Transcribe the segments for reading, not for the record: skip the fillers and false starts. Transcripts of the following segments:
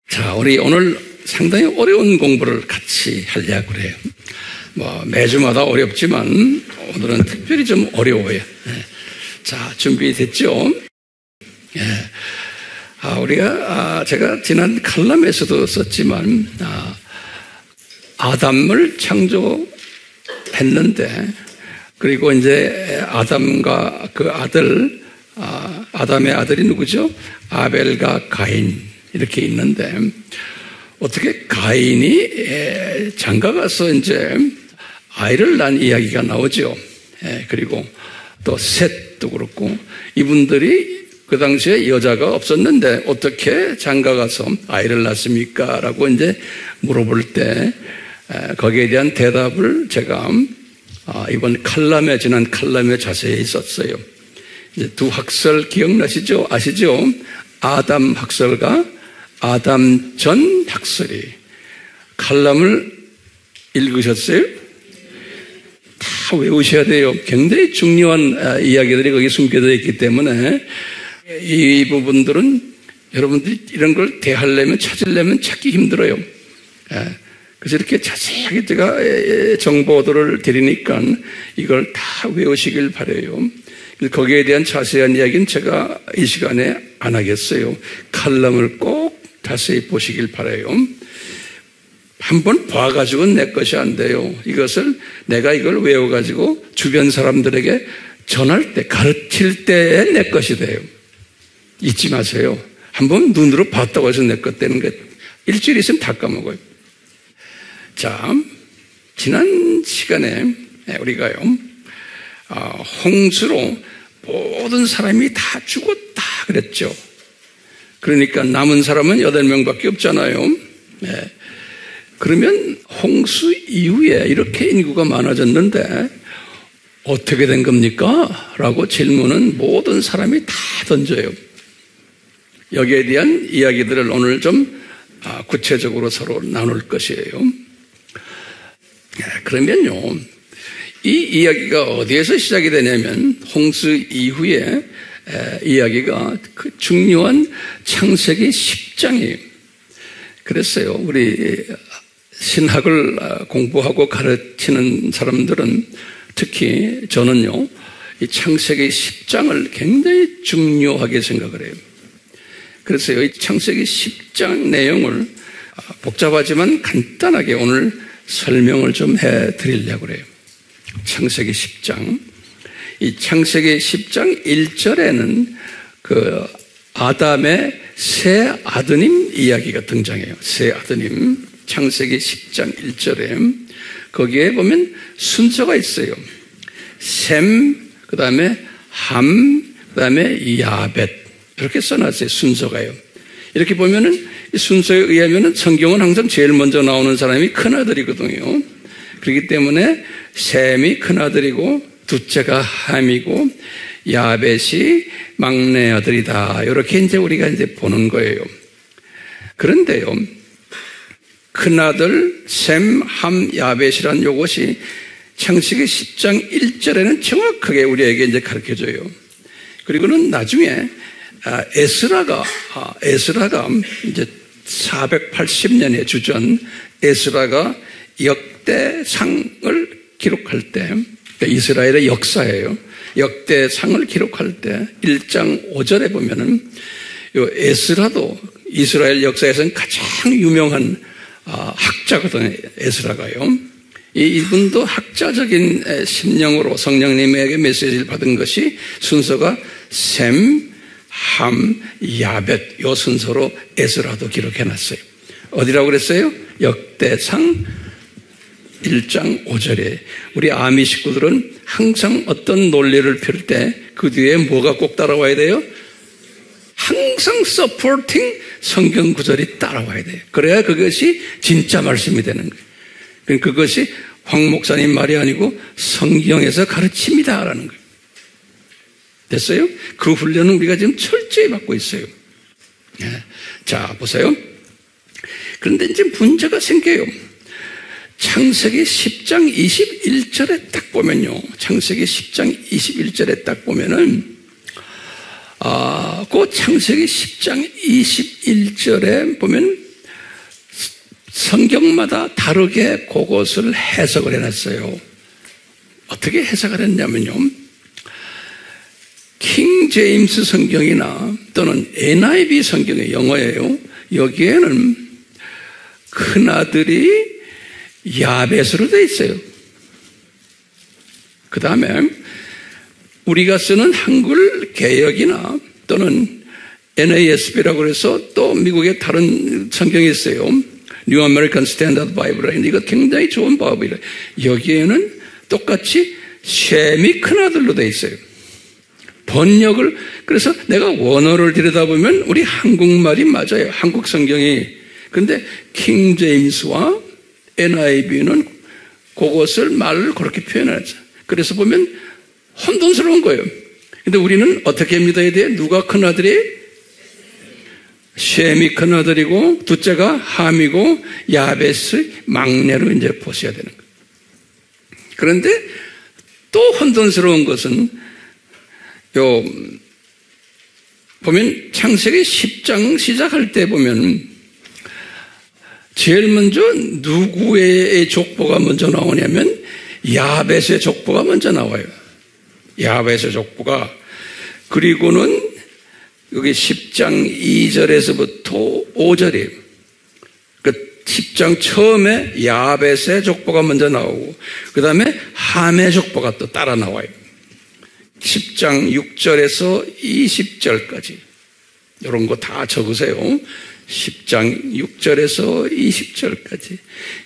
자, 우리 오늘 상당히 어려운 공부를 같이 하려고 그래요. 매주마다 어렵지만 오늘은 특별히 좀 어려워요. 자, 준비됐죠? 제가 지난 칼럼에서도 썼지만, 아담을 창조했는데, 그리고 이제 아담과 그 아들, 아담의 아들이 누구죠? 아벨과 가인. 이렇게 있는데, 어떻게 가인이 장가가서 이제 아이를 낳은 이야기가 나오죠. 그리고 또 셋도 그렇고, 이분들이 그 당시에 여자가 없었는데 어떻게 장가가서 아이를 낳습니까? 라고 이제 물어볼 때, 거기에 대한 대답을 제가 이번 칼럼에, 지난 칼럼에 자세히 썼어요. 이제 두 학설 기억나시죠? 아시죠? 아담 학설과 아담 전 학설이. 칼럼을 읽으셨어요? 다 외우셔야 돼요. 굉장히 중요한 이야기들이 거기 숨겨져 있기 때문에 이 부분들은 여러분들이 이런 걸 대하려면, 찾으려면 찾기 힘들어요. 그래서 이렇게 자세하게 제가 정보들을 드리니까 이걸 다 외우시길 바라요. 거기에 대한 자세한 이야기는 제가 이 시간에 안 하겠어요. 칼럼을 꼭 자세히 보시길 바라요. 한번 봐가지고는 내 것이 안 돼요. 내가 이걸 외워가지고 주변 사람들에게 전할 때, 가르칠 때에 내 것이 돼요. 잊지 마세요. 한번 눈으로 봤다고 해서 내 것 되는 게 일주일 있으면 다 까먹어요. 자, 지난 시간에 우리가요, 홍수로 모든 사람이 다 죽었다 그랬죠. 그러니까 남은 사람은 8명밖에 없잖아요. 그러면 홍수 이후에 이렇게 인구가 많아졌는데 어떻게 된 겁니까? 라고 질문은 모든 사람이 다 던져요. 여기에 대한 이야기들을 오늘 좀 구체적으로 서로 나눌 것이에요. 그러면요, 이 이야기가 어디에서 시작이 되냐면 홍수 이후에 이야기가 그 중요한 창세기 10장이에요. 그랬어요. 우리 신학을 공부하고 가르치는 사람들은, 특히 저는요, 이 창세기 10장을 굉장히 중요하게 생각을 해요. 그래서 이 창세기 10장 내용을 복잡하지만 간단하게 오늘 설명을 좀 해드리려고 그래요. 창세기 10장. 이 창세기 10장 1절에는 그 아담의 세 아드님 이야기가 등장해요. 세 아드님. 창세기 10장 1절에 거기에 보면 순서가 있어요. 셈, 그 다음에 함, 그 다음에 야벳. 이렇게 써놨어요. 순서가요. 이렇게 보면은 이 순서에 의하면은 성경은 항상 제일 먼저 나오는 사람이 큰아들이거든요. 그렇기 때문에 셈이 큰아들이고 둘째가 함이고 야벳이 막내 아들이다. 이렇게 이제 우리가 이제 보는 거예요. 그런데요, 큰아들 셈, 함, 야벳이란 요것이 창세기 10장 1절에는 정확하게 우리에게 이제 가르쳐줘요. 그리고는 나중에 에스라가 이제 480년의 주전 에스라가 역대상을 기록할 때, 이스라엘의 역사예요. 역대상을 기록할 때 1장 5절에 보면은 요 에스라도 이스라엘 역사에서는 가장 유명한 학자거든요. 에스라가요. 이분도 학자적인 심령으로 성령님에게 메시지를 받은 것이 순서가 셈, 함, 야벳 요 순서로 에스라도 기록해놨어요. 어디라고 그랬어요? 역대상 1장 5절에. 우리 아미 식구들은 항상 어떤 논리를 펼 때 그 뒤에 뭐가 꼭 따라와야 돼요? 항상 서포팅 성경 구절이 따라와야 돼요. 그래야 그것이 진짜 말씀이 되는 거예요. 그것이 황 목사님 말이 아니고 성경에서 가르칩니다라는 거예요. 됐어요? 그 훈련은 우리가 지금 철저히 받고 있어요. 자, 보세요. 그런데 이제 문제가 생겨요. 창세기 10장 21절에 딱 보면요. 창세기 10장 21절에 딱 보면은, 그 창세기 10장 21절에 보면 성경마다 다르게 그것을 해석을 해놨어요. 어떻게 해석을 했냐면요. 킹 제임스 성경이나 또는 NIV 성경의 영어예요. 여기에는 큰아들이 야벳으로 되어 있어요. 그 다음에 우리가 쓰는 한글 개역이나 또는 NASB라고 해서 또 미국의 다른 성경이 있어요. New American Standard Bible. 이거 굉장히 좋은 바이블이에요. 여기에는 똑같이 셈이 큰아들로 되어 있어요. 번역을, 그래서 내가 원어를 들여다보면 우리 한국말이 맞아요. 한국 성경이. 근데 킹 제임스와 NIV는 그것을 말을 그렇게 표현하죠. 그래서 보면 혼돈스러운 거예요. 근데 우리는 어떻게 믿어야 돼요? 누가 큰아들이? 셈이 큰아들이고 둘째가 함이고 야벳의 막내로 이제 보셔야 되는 거예요. 그런데 또 혼돈스러운 것은 보면 창세기 10장 시작할 때 보면 제일 먼저 누구의 족보가 먼저 나오냐면 야벳의 족보가 먼저 나와요. 야벳의 족보가. 그리고는 여기 10장 2절에서부터 5절이에요. 그 10장 처음에 야벳의 족보가 먼저 나오고 그 다음에 함의 족보가 또 따라 나와요. 10장 6절에서 20절까지 이런 거 다 적으세요. 10장 6절에서 20절까지.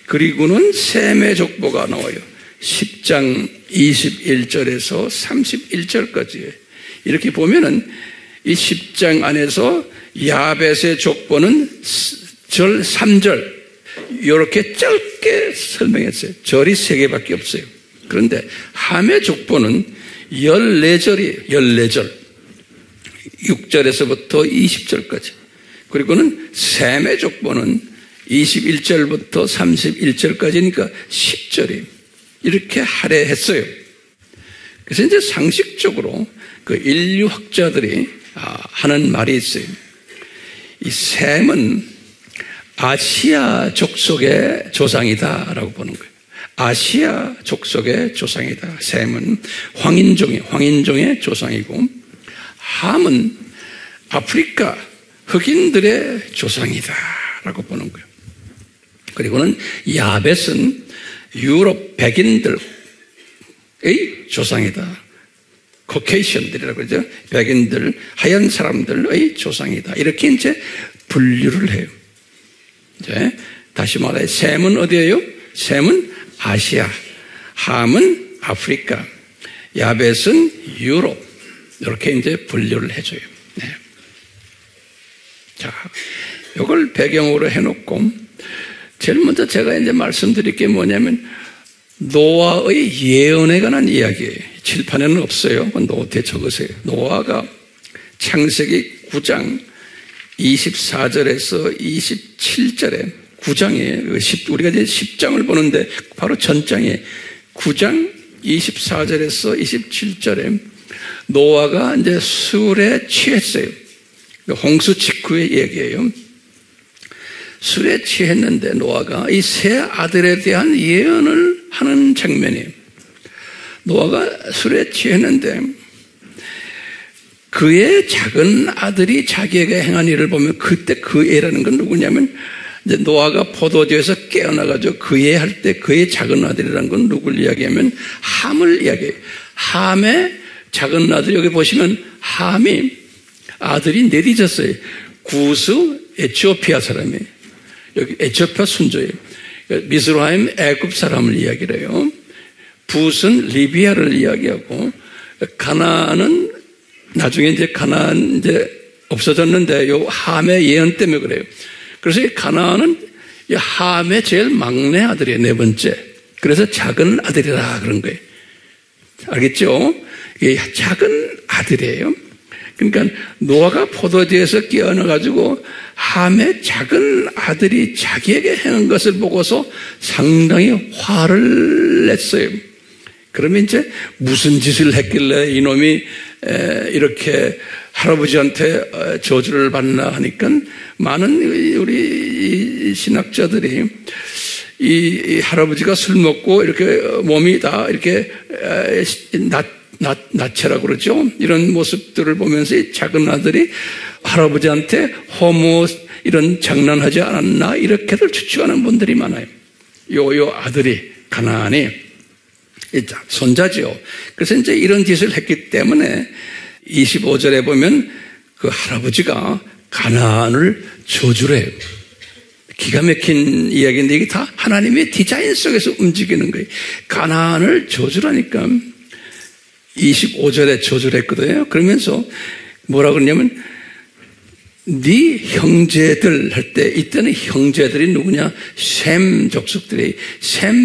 그리고는 셈의 족보가 나와요. 10장 21절에서 31절까지. 이렇게 보면은 이 10장 안에서 야벳의 족보는 절 3절 이렇게 짧게 설명했어요. 절이 3개밖에 없어요. 그런데 함의 족보는 14절이에요. 14절. 6절에서부터 20절까지. 그리고는 셈의 족보는 21절부터 31절까지니까 10절이에요. 이렇게 할애했어요. 그래서 이제 상식적으로 그 인류학자들이 하는 말이 있어요. 이 셈은 아시아 족속의 조상이다라고 보는 거예요. 아시아 족속의 조상이다. 셈은 황인종의 조상이고, 함은 아프리카 흑인들의 조상이다라고 보는 거예요. 그리고는 야벳은 유럽 백인들의 조상이다. 코케이션들이라고 그러죠. 백인들, 하얀 사람들의 조상이다. 이렇게 이제 분류를 해요. 이제 다시 말해, 셈은 어디예요? 셈은 아시아, 함은 아프리카, 야벳은 유럽. 이렇게 이제 분류를 해줘요. 네. 자, 이걸 배경으로 해놓고, 제일 먼저 제가 이제 말씀드릴 게 뭐냐면, 노아의 예언에 관한 이야기예요. 칠판에는 없어요. 노트에 적으세요. 노아가 창세기 9장 24절에서 27절에 9장이에요. 우리가 이제 10장을 보는데 바로 전장에 9장 24절에서 27절에 노아가 이제 술에 취했어요. 홍수 직후의 얘기예요. 술에 취했는데 노아가 이 세 아들에 대한 예언을 하는 장면이에요. 노아가 술에 취했는데 그의 작은 아들이 자기에게 행한 일을 보면 그때 그 애라는 건 누구냐면 이제 노아가 포도주에서 깨어나가지고 그애 할 때 그의 작은 아들이라는 건 누굴 이야기하면 함을 이야기해요. 함의 작은 아들, 여기 보시면 함이 아들이 넷이졌어요. 구스 에티오피아 사람이에요. 여기 에티오피아 순조예요. 미스라임 애굽 사람을 이야기를 해요. 붓은 리비아를 이야기하고, 가나안은 나중에 이제 가나안 이제 없어졌는데 요 함의 예언 때문에 그래요. 그래서 이 가나안은 이 함의 제일 막내 아들이에요. 네 번째. 그래서 작은 아들이라 그런 거예요. 알겠죠? 이게 작은 아들이에요. 그러니까 노아가 포도주에서 깨어나가지고 함의 작은 아들이 자기에게 행한 것을 보고서 상당히 화를 냈어요. 그러면 이제 무슨 짓을 했길래 이놈이 이렇게 할아버지한테 저주를 받나 하니까 많은 우리 신학자들이 이 할아버지가 술 먹고 이렇게 몸이 다 이렇게 나체라고 그러죠. 이런 모습들을 보면서 이 작은 아들이 할아버지한테 호모 이런 장난하지 않았나 이렇게들 추측하는 분들이 많아요. 요 아들이 가나안이 손자죠. 그래서 이제 이런 짓을 했기 때문에 25절에 보면 그 할아버지가 가나안을 저주를 해요. 기가 막힌 이야기인데 이게 다 하나님의 디자인 속에서 움직이는 거예요. 가나안을 저주라니까 25절에 저주를 했거든요. 그러면서 뭐라 그러냐면 네 형제들 할 때 이때는 형제들이 누구냐? 셈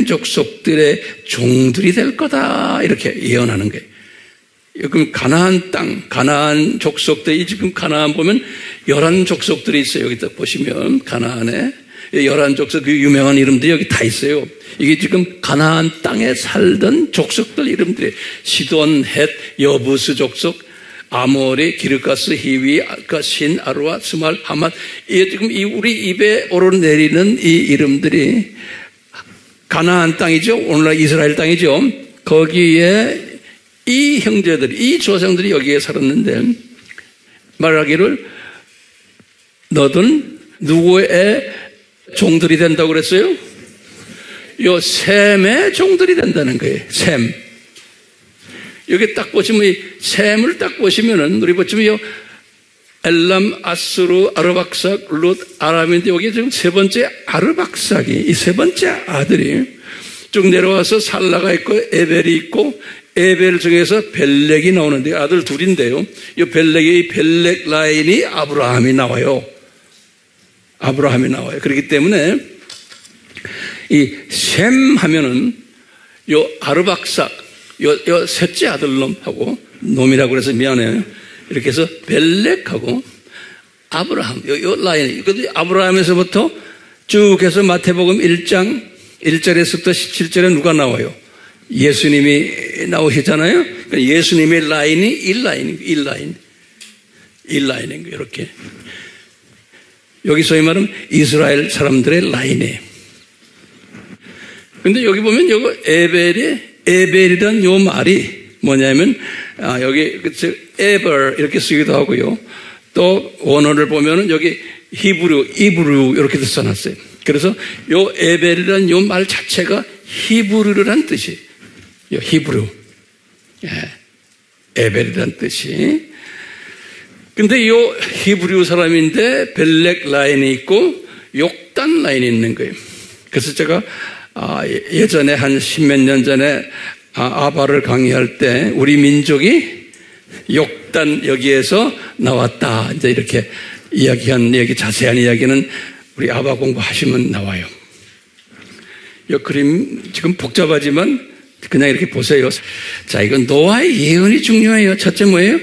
족속들의 종들이 될 거다 이렇게 예언하는 거예요. 그럼 가나안 땅, 가나안 족속들이 지금 가나안 보면 11족속들이 있어요. 여기 딱 보시면 가나안에 11족속 그 유명한 이름들이 여기 다 있어요. 이게 지금 가나안 땅에 살던 족속들 이름들이 시돈, 헷, 여부스 족속, 아모리, 기르가스, 히위, 신, 아루아, 스말, 하맛. 이게 지금 우리 입에 오르내리는 이 이름들이 가나안 땅이죠. 오늘날 이스라엘 땅이죠. 거기에 이 형제들이, 이 조상들이 여기에 살았는데 말하기를 너는 누구의 종들이 된다고 그랬어요? 요 셈의 종들이 된다는 거예요. 셈. 여기 딱 보시면 이 셈을 딱 보시면은 우리 보시면 요 엘람, 아수르, 아르박삭, 룻, 아람인데 여기 지금 세 번째 아르박삭이 이 세 번째 아들이 쭉 내려와서 살라가 있고 에벨이 있고 에벨 중에서 벨렉이 나오는데 아들 둘인데요. 이 벨렉의 벨렉 라인이 아브라함이 나와요. 아브라함이 나와요. 그렇기 때문에 이 셈 하면은 요 아르박삭 요 셋째 아들놈하고 놈이라고 그래서 미안해요. 이렇게 해서 벨렉하고 아브라함 요 라인. 아브라함에서부터 쭉 해서 마태복음 1장 1절에서부터 17절에 누가 나와요? 예수님이 나오시잖아요. 그러니까 예수님의 라인이 1라인인 거예요. 이렇게. 여기 소위 말하면 이스라엘 사람들의 라인이에요. 근데 여기 보면 요거 에벨이란 요 말이 뭐냐면, 여기, 에벨 이렇게 쓰기도 하고요. 또 원어를 보면은 여기 이브루 이렇게 써놨어요. 그래서 요 에벨이란 요 말 자체가 히브루란 뜻이에요. 히브루. 예. 에벨이란 뜻이. 근데 요 히브리 사람인데 벨렉 라인이 있고 욕단 라인이 있는 거예요. 그래서 제가 예전에 한 10몇 년 전에 아바를 강의할 때 우리 민족이 욕단 여기에서 나왔다. 이제 이렇게 자세한 이야기는 우리 아바 공부하시면 나와요. 이 그림 지금 복잡하지만 그냥 이렇게 보세요. 자, 이건 노아의 예언이 중요해요. 첫째 뭐예요?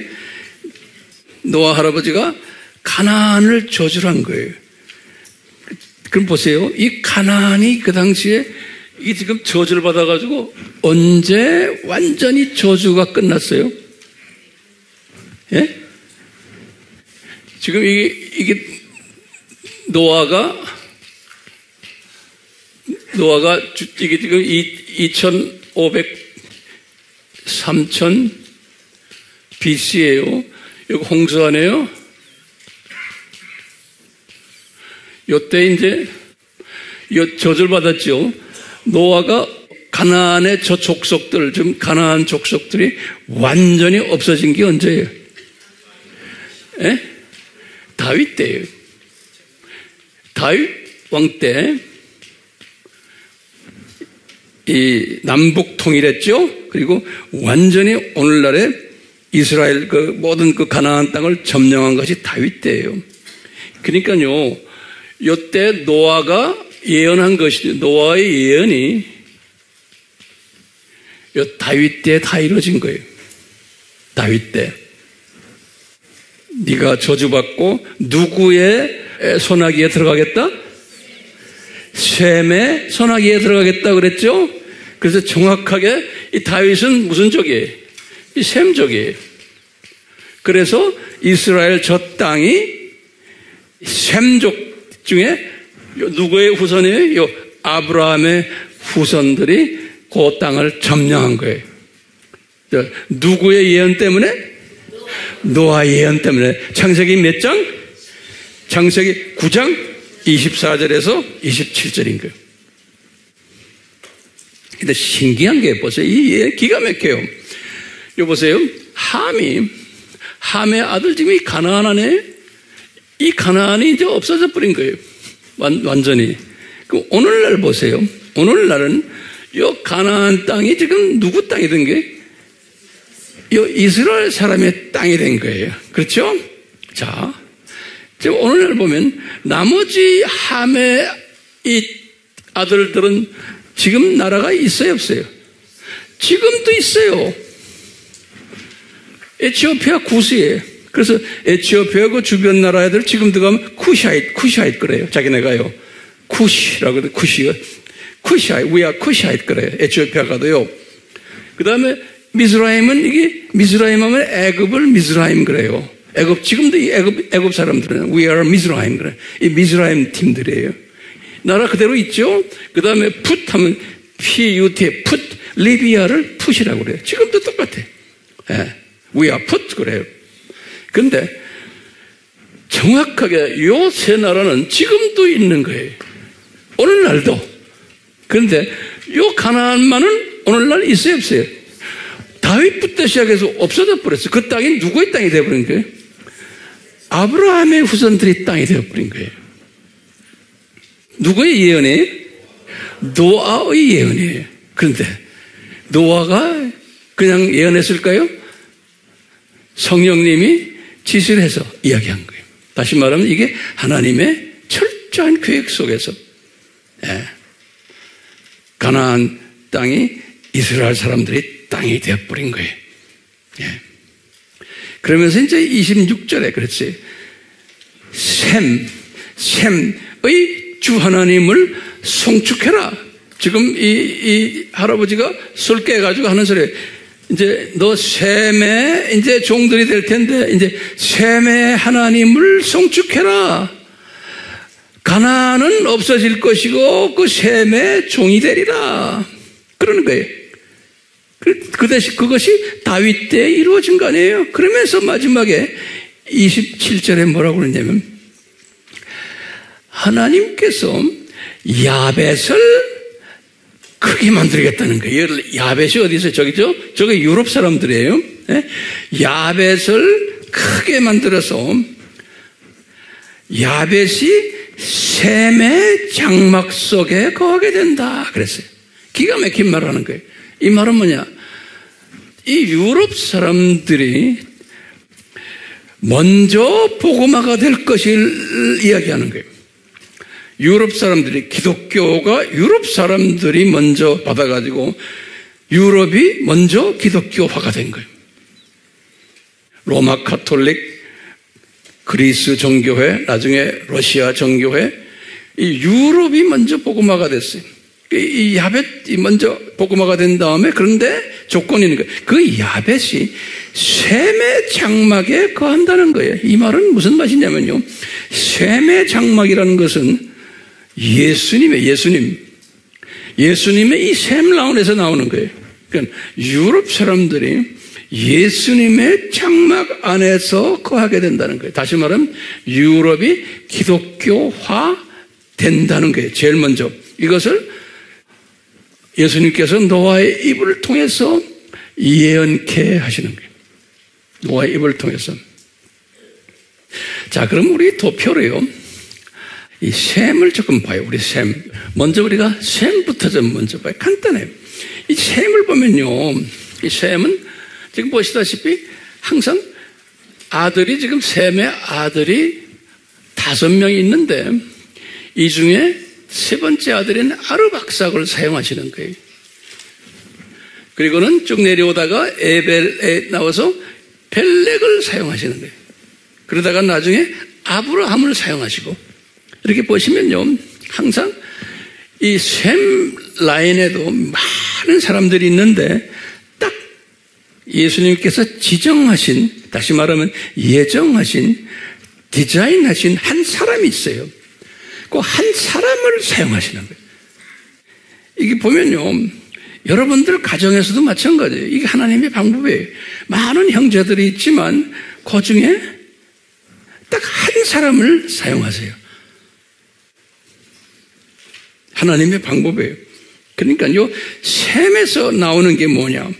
노아 할아버지가 가나안을 저주한 거예요. 그럼 보세요. 이 가나안이 그 당시에 이 지금 저주를 받아가지고 언제 완전히 저주가 끝났어요? 예? 지금 이게 노아가 이게 지금 2500, 3000 BC예요. 여기 홍수 안에요. 요때 이제 저주를 받았죠. 노아가 가나안의 저 족속들, 지금 가나안 족속들이 완전히 없어진 게 언제예요? 예? 다윗 때예요. 다윗 왕 때 이 남북 통일했죠. 그리고 완전히 오늘날의 이스라엘 그 모든 그 가나안 땅을 점령한 것이 다윗 때예요. 그러니까요, 이때 노아가 예언한 것이 노아의 예언이 다윗 때 다 이루어진 거예요. 다윗 때. 네가 저주받고 누구의 소나기에 들어가겠다? 셈의 소나기에 들어가겠다 그랬죠? 그래서 정확하게 이 다윗은 무슨 족이에요? 이 셈족이에요. 그래서 이스라엘 저 땅이 셈족 중에 누구의 후손이에요? 아브라함의 후손들이 그 땅을 점령한 거예요. 누구의 예언 때문에? 노아 예언 때문에. 창세기 몇 장? 창세기 9장 24절에서 27절인 거예요. 근데 신기한 게 보세요. 이 예언 기가 막혀요. 요 보세요. 함의 아들 지금 이 가나안 안에 이 가나안이 이제 없어져 버린 거예요. 완전히. 그 오늘날 보세요. 오늘날은 요 가나안 땅이 지금 누구 땅이 된 거예요? 요 이스라엘 사람의 땅이 된 거예요. 그렇죠? 자, 지금 오늘날 보면 나머지 함의 이 아들들은 지금 나라가 있어요, 없어요? 지금도 있어요. 에티오피아 구스예요. 그래서 에티오피아 그 주변 나라 애들 지금도 가면 쿠샤이트 그래요. 자기네가요. 쿠시라고 그래. 쿠샤이트, we are 쿠샤이트 그래요. 에티오피아 가도요. 그 다음에 미스라임은 이게 미스라임 하면 애굽을 미스라임 그래요. 애굽, 지금도 이 애굽 사람들은 we are 미스라임 그래. 이 미스라임 팀들이에요. 나라 그대로 있죠. 그 다음에 풋 하면 P-U-T, 풋, 리비아를 풋이라고 그래요. 지금도 똑같아. 예. We are 풋 그래요. 근데 정확하게 요 세 나라는 지금도 있는 거예요. 오늘날도. 그런데 요 가나안만은 오늘날 있어요, 없어요? 다윗부터 시작해서 없어져 버렸어요. 그 땅이 누구의 땅이 되어버린 거예요? 아브라함의 후손들의 땅이 되어버린 거예요. 누구의 예언이에요? 노아의 예언이에요. 그런데 노아가 그냥 예언했을까요? 성령님이 지시를 해서 이야기한 거예요. 다시 말하면 이게 하나님의 철저한 계획 속에서 가나안 땅이 이스라엘 사람들의 땅이 되어버린 거예요. 그러면서 이제 26절에 그랬어요. 셈의 주 하나님을 송축해라. 지금 이 할아버지가 술 깨가지고 하는 소리. 이제 너 셈의 이제 종들이 될 텐데 이제 셈의 하나님을 송축해라. 가나안은 없어질 것이고 그 셈의 종이 되리라. 그러는 거예요. 그 대신 그것이 다윗 때에 이루어진 거 아니에요? 그러면서 마지막에 27절에 뭐라고 그러냐면 하나님께서 야벳을 크게 만들겠다는 거예요. 야벳이 어디서 저기죠? 저게 유럽 사람들이에요. 야벳을 크게 만들어서 야벳이 셈의 장막 속에 거하게 된다 그랬어요. 기가 막힌 말을 하는 거예요. 이 말은 뭐냐? 이 유럽 사람들이 먼저 복음화가 될 것을 이야기하는 거예요. 유럽 사람들이, 기독교가 유럽 사람들이 먼저 받아가지고 유럽이 먼저 기독교화가 된 거예요. 로마 카톨릭, 그리스 정교회, 나중에 러시아 정교회, 이 유럽이 먼저 복음화가 됐어요. 이 야벳이 먼저 복음화가 된 다음에 그런데 조건이 있는 거예요. 그 야벳이 셈의 장막에 거한다는 거예요. 이 말은 무슨 말이냐면요. 셈의 장막이라는 것은 예수님의 이 셈 라운에서 나오는 거예요. 그러니까 유럽 사람들이 예수님의 장막 안에서 거하게 된다는 거예요. 다시 말하면 유럽이 기독교화 된다는 거예요. 제일 먼저 이것을 예수님께서 노아의 입을 통해서 예언케 하시는 거예요. 노아의 입을 통해서. 자, 그럼 우리 도표로요. 이 셈을 조금 봐요. 우리 셈. 먼저 우리가 셈부터 좀 먼저 봐요. 간단해요. 이 셈을 보면요. 이 셈은 지금 보시다시피 항상 아들이 지금 셈의 아들이 5명 있는데 이 중에 세 번째 아들인 아르박삭을 사용하시는 거예요. 그리고는 쭉 내려오다가 에벨에 나와서 벨렉을 사용하시는 거예요. 그러다가 나중에 아브라함을 사용하시고 이렇게 보시면요. 항상 이 셈 라인에도 많은 사람들이 있는데 딱 예수님께서 지정하신, 다시 말하면 예정하신, 디자인하신 한 사람이 있어요. 그 한 사람을 사용하시는 거예요. 이게 보면요, 여러분들 가정에서도 마찬가지예요. 이게 하나님의 방법이에요. 많은 형제들이 있지만 그 중에 딱 한 사람을 사용하세요. 하나님의 방법이에요. 그러니까요, 셈에서 나오는 게 뭐냐?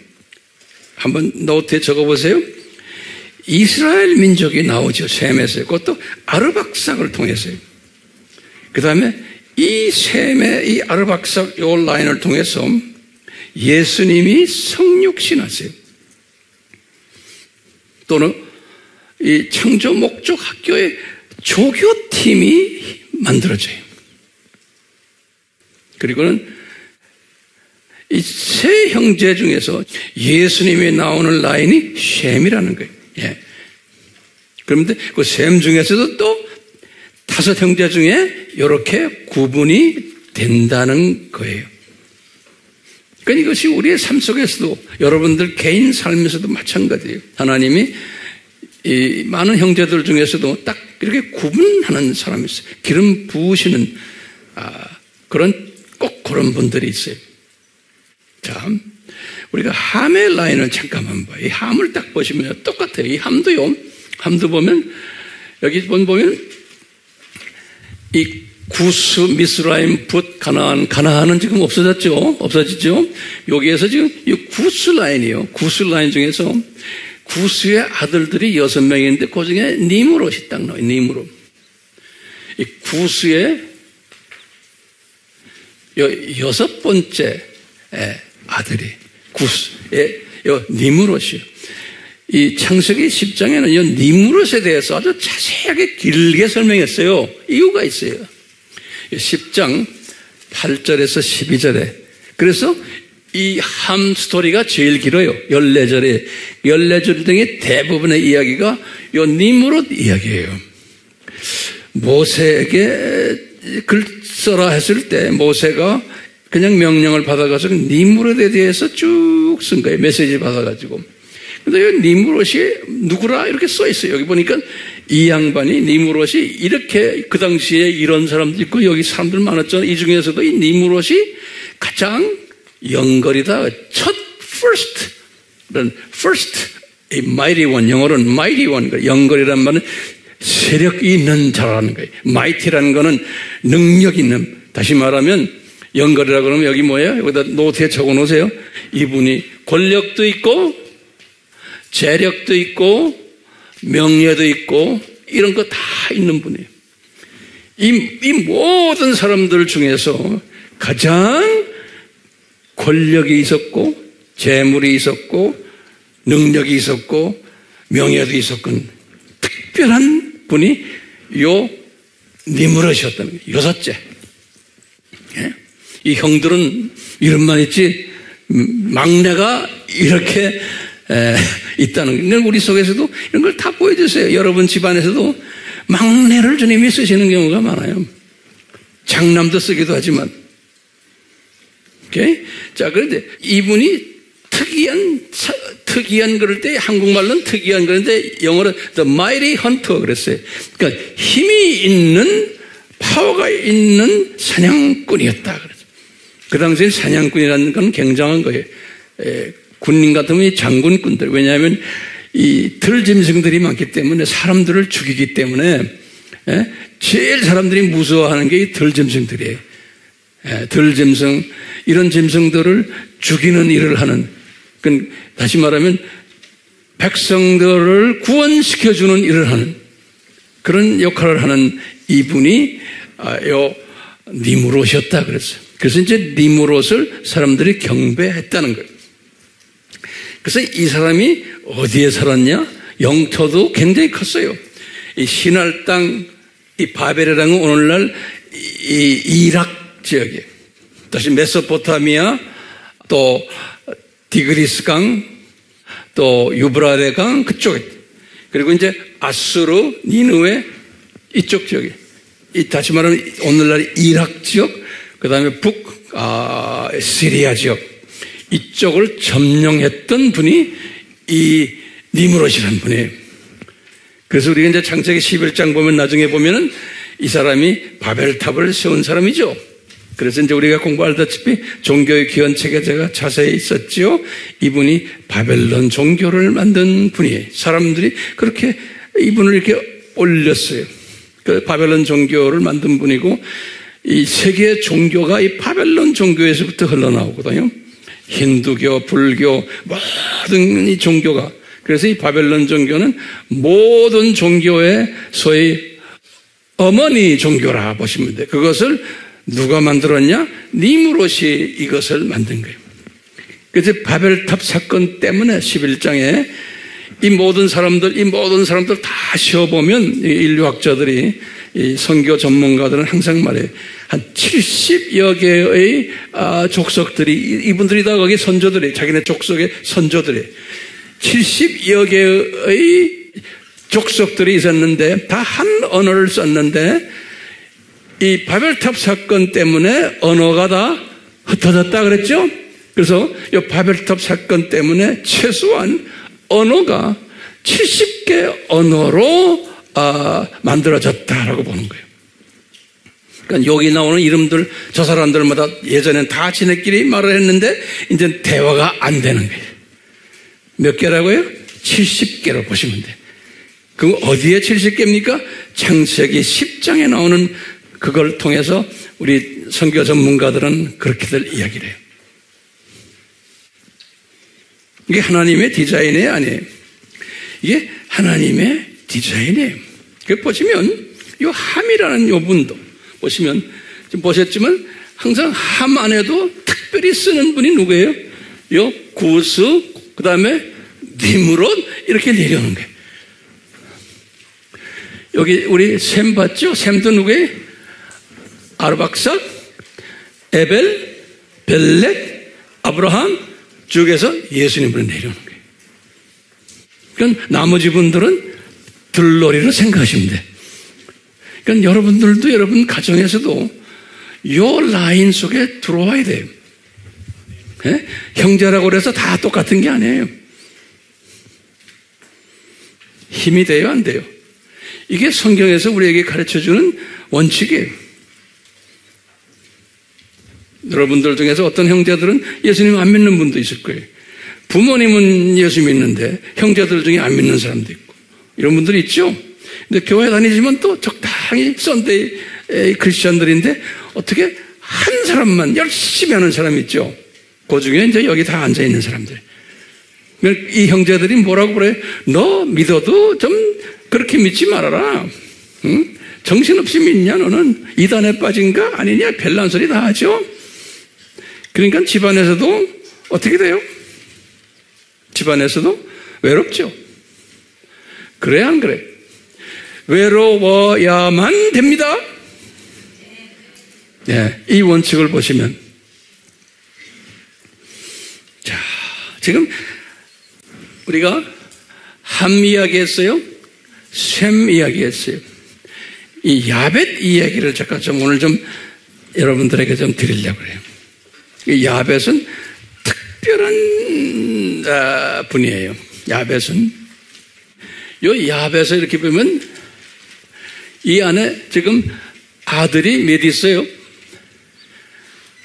한번 노트에 적어보세요. 이스라엘 민족이 나오죠. 셈에서요. 그것도 아르박삭을 통해서요. 그 다음에 이 셈의 이 아르박삭 요 라인을 통해서 예수님이 성육신하세요. 또는 이 창조 목적 학교의 조교팀이 만들어져요. 그리고는 이 세 형제 중에서 예수님이 나오는 라인이 셈이라는 거예요. 예. 그런데 그 셈 중에서도 또 5 형제 중에 이렇게 구분이 된다는 거예요. 그러니까 이것이 우리의 삶 속에서도 여러분들 개인 삶에서도 마찬가지예요. 하나님이 이 많은 형제들 중에서도 딱 이렇게 구분하는 사람이 있어요. 기름 부으시는 꼭 그런 분들이 있어요. 자, 우리가 함의 라인을 잠깐만 봐요. 이 함을 딱 보시면 똑같아요. 이 함도요. 함도 보면 여기 보면 이 구스, 미스라임, 붓, 가나안은 지금 없어졌죠? 여기에서 지금 이 구스 라인이에요. 구스 라인 중에서 구스의 아들들이 6명인데 그 중에 니므롯이 딱 나와요. 니므롯. 이 구스의 6번째 아들이 구스의 니므롯이요. 이 창세기 10장에는 이 니므롯에 대해서 아주 자세하게 길게 설명했어요. 이유가 있어요. 10장 8절에서 12절에. 그래서 이 함 스토리가 제일 길어요. 14절에. 14절 등의 대부분의 이야기가 이 니므롯 이야기예요. 모세에게 글 써라 했을 때 모세가 그냥 명령을 받아가지고 니므롯에 대해서 쭉 쓴 거예요. 메시지 받아가지고. 근데 여기 니므롯이 누구라 이렇게 써 있어요. 여기 보니까 이 양반이 니므롯이 이렇게 그 당시에 이런 사람도 있고 여기 사람들 많았잖아요. 이 중에서도 이 니므롯이 가장 영걸이다. 첫 first, a mighty one. 영어로는 mighty one. 영걸이란 말은 세력이 있는 자라는 거예요. mighty라는 거는 능력 있는. 다시 말하면 영걸이라 그러면 여기 뭐예요? 여기다 노트에 적어 놓으세요. 이분이 권력도 있고 재력도 있고 명예도 있고 이런 거 다 있는 분이에요. 이 모든 사람들 중에서 가장 권력이 있었고 재물이 있었고 능력이 있었고 명예도 있었고 특별한 분이 요 니므롯이었다는 거예요. 6째. 예? 이 형들은 이름만 있지 막내가 이렇게 있다는 거예요. 우리 속에서도 이런 걸 다 보여주세요. 여러분 집안에서도 막내를 주님이 쓰시는 경우가 많아요. 장남도 쓰기도 하지만. 오케이? 자, 그런데 이분이 특이한 그럴 때 한국말로는 특이한 그런데 영어로 The Mighty Hunter 그랬어요. 그러니까 힘이 있는 파워가 있는 사냥꾼이었다. 그 당시에 사냥꾼이라는 건 굉장한 거예요. 군인 같으면 이 장군꾼들. 왜냐하면 이 들짐승들이 많기 때문에 사람들을 죽이기 때문에 제일 사람들이 무서워하는 게 이 들짐승들이에요. 들짐승, 이런 짐승들을 죽이는 일을 하는, 다시 말하면 백성들을 구원시켜주는 일을 하는 그런 역할을 하는 이분이 니므롯이었다 그랬어요. 그래서 이제 니므롯을 사람들이 경배했다는 거예요. 그래서 이 사람이 어디에 살았냐? 영토도 굉장히 컸어요. 이 신할 땅, 이 바벨이라는 건 오늘날 이 이락 지역이에요. 다시 메소포타미아, 또 디그리스 강, 또 유브라데 강 그쪽에, 그리고 이제 아수르, 니느웨 이쪽 지역에, 다시 말하면 오늘날 이락 지역, 그 다음에 시리아 지역, 이쪽을 점령했던 분이 이 니므롯이라는 분이에요. 그래서 우리가 이제 창세기 11장 보면 나중에 보면은 이 사람이 바벨탑을 세운 사람이죠. 그래서 이제 우리가 공부하다시피 종교의 기원 체계제가 자세히 있었지요. 이분이 바벨론 종교를 만든 분이에요. 사람들이 그렇게 이분을 이렇게 올렸어요. 그 바벨론 종교를 만든 분이고, 이 세계 종교가 이 바벨론 종교에서부터 흘러나오거든요. 힌두교, 불교, 모든 이 종교가. 그래서 이 바벨론 종교는 모든 종교의 소위 어머니 종교라 보시면 돼요. 그것을 누가 만들었냐? 니므롯이 이것을 만든 거예요. 그래서 바벨탑 사건 때문에 11장에 이 모든 사람들 다 쉬어보면 인류학자들이, 이 선교 전문가들은 항상 말해요. 한 70여 개의 족속들이, 이분들이 다 거기 선조들이, 자기네 족속의 선조들이 70여 개의 족속들이 있었는데 다 한 언어를 썼는데, 이 바벨탑 사건 때문에 언어가 다 흩어졌다 그랬죠? 그래서 이 바벨탑 사건 때문에 최소한 언어가 70개 언어로 만들어졌다라고 보는 거예요. 그러니까 여기 나오는 이름들, 저 사람들마다 예전엔 다 지네끼리 말을 했는데 이제 대화가 안 되는 거예요. 몇 개라고요? 70개로 보시면 돼요. 그럼 어디에 70개입니까? 창세기 10장에 나오는 그걸 통해서 우리 선교 전문가들은 그렇게들 이야기를 해요. 이게 하나님의 디자인이에요, 아니에요? 이게 하나님의 디자인이에요. 그 보시면 이 함이라는 요 분도 보시면 지금 보셨지만 항상 함 안에도 특별히 쓰는 분이 누구예요? 요 구스, 그 다음에 니므롯 이렇게 내려오는 거예요. 여기 우리 셈 봤죠? 셈도 누구예요? 아르박삭, 에벨, 벨렉, 아브라함 쪽에서 예수님을 내려오는 거예요. 그러니까 나머지 분들은 들러리로 생각하시면 돼요. 그러니까 여러분들도 여러분 가정에서도 요 라인 속에 들어와야 돼요. 네? 형제라고 그래서 다 똑같은 게 아니에요. 힘이 돼요, 안 돼요? 이게 성경에서 우리에게 가르쳐주는 원칙이에요. 여러분들 중에서 어떤 형제들은 예수님 안 믿는 분도 있을 거예요. 부모님은 예수 믿는데 형제들 중에 안 믿는 사람도 있고 이런 분들이 있죠. 근데 교회 다니지만 또 적당히 썬데이 크리스천들인데 어떻게 한 사람만 열심히 하는 사람이 있죠. 그 중에 이제 여기 다 앉아있는 사람들. 이 형제들이 뭐라고 그래? 너 믿어도 좀 그렇게 믿지 말아라. 응? 정신없이 믿냐 너는? 이단에 빠진가? 아니냐? 별난 소리 다 하죠. 그러니까 집안에서도 어떻게 돼요? 집안에서도 외롭죠. 그래 안 그래? 외로워야만 됩니다. 네, 이 원칙을 보시면, 자, 지금 우리가 함 이야기했어요. 셈 이야기했어요. 이 야벳 이야기를 잠깐 좀 오늘 좀 여러분들에게 좀 드리려고 해요. 이 야벳은 특별한 분이에요. 야벳은 이 야벳을 이렇게 보면 이 안에 지금 아들이 몇 있어요?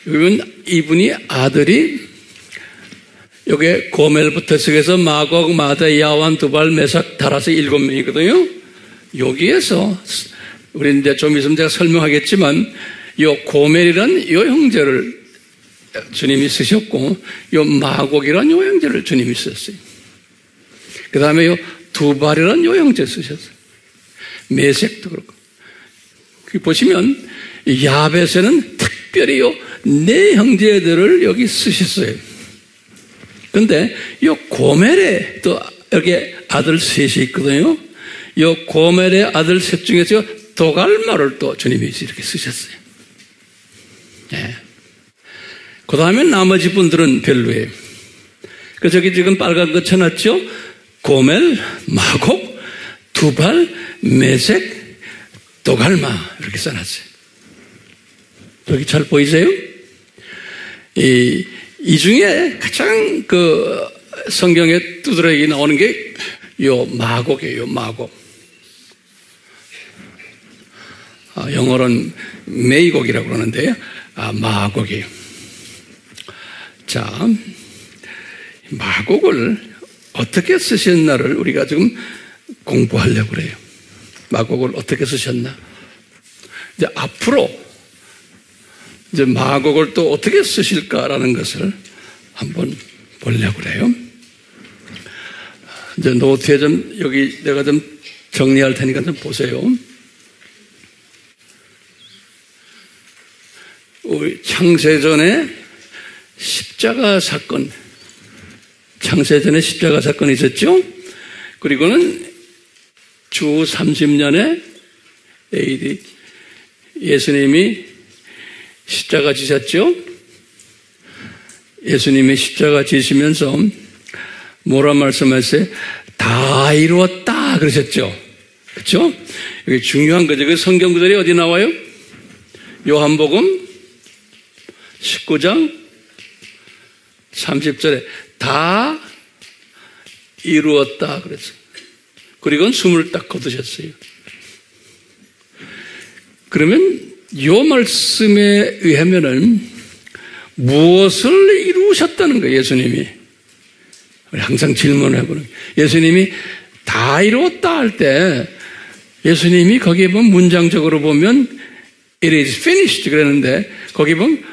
그러면 이분이 아들이 여기에 고멜부터 시작해서 마곡, 마다, 야완, 두발, 메삭, 다라서 7명이거든요. 여기에서 우리 이제 좀 있으면 제가 설명하겠지만 이 고멜이란 이 형제를 주님이 쓰셨고 이 마곡이란 이 형제를 주님이 쓰셨어요. 그 다음에 이 두발이란 이 형제 쓰셨어요. 메색도 그렇고. 보시면 야벳에는 특별히 이 네 형제들을 여기 쓰셨어요. 그런데 이 고멜에 또 여기 아들 셋이 있거든요. 이 고멜의 아들 셋 중에서 도갈마를 또 주님이 이렇게 쓰셨어요. 네. 그 다음에 나머지 분들은 별로예요. 그래서 저기 지금 빨간 거 쳐놨죠? 고멜, 마곡, 두발, 메색, 도갈마 이렇게 써놨어요. 여기 잘 보이세요? 이 중에 가장 성경에 두드러기 나오는 게 요 마곡이에요, 마곡. 영어로는 메이곡이라고 그러는데요. 마곡이에요. 자, 마곡을 어떻게 쓰셨나를 우리가 지금 공부하려고 그래요. 마곡을 어떻게 쓰셨나. 이제 앞으로 이제 마곡을 또 어떻게 쓰실까라는 것을 한번 보려고 그래요. 이제 노트에 좀 여기 내가 좀 정리할 테니까 좀 보세요. 우리 창세전에 십자가 사건, 창세전에 십자가 사건이 있었죠. 그리고는 주 30년에 AD 예수님이 십자가 지셨죠. 예수님이 십자가 지시면서 뭐라 말씀하셨어요? 다 이루었다 그러셨죠. 그렇죠? 이게 중요한 거죠. 그 성경 구절이 어디 나와요? 요한복음 19장 30절에 다 이루었다 그랬어요. 그리고 숨을 딱 거두셨어요. 그러면 이 말씀에 의하면은 무엇을 이루셨다는 거예요, 예수님이? 항상 질문을 해보는 거예요. 예수님이 다 이루었다 할 때 예수님이 거기에 보면 문장적으로 보면 It is finished 그랬는데 거기 보면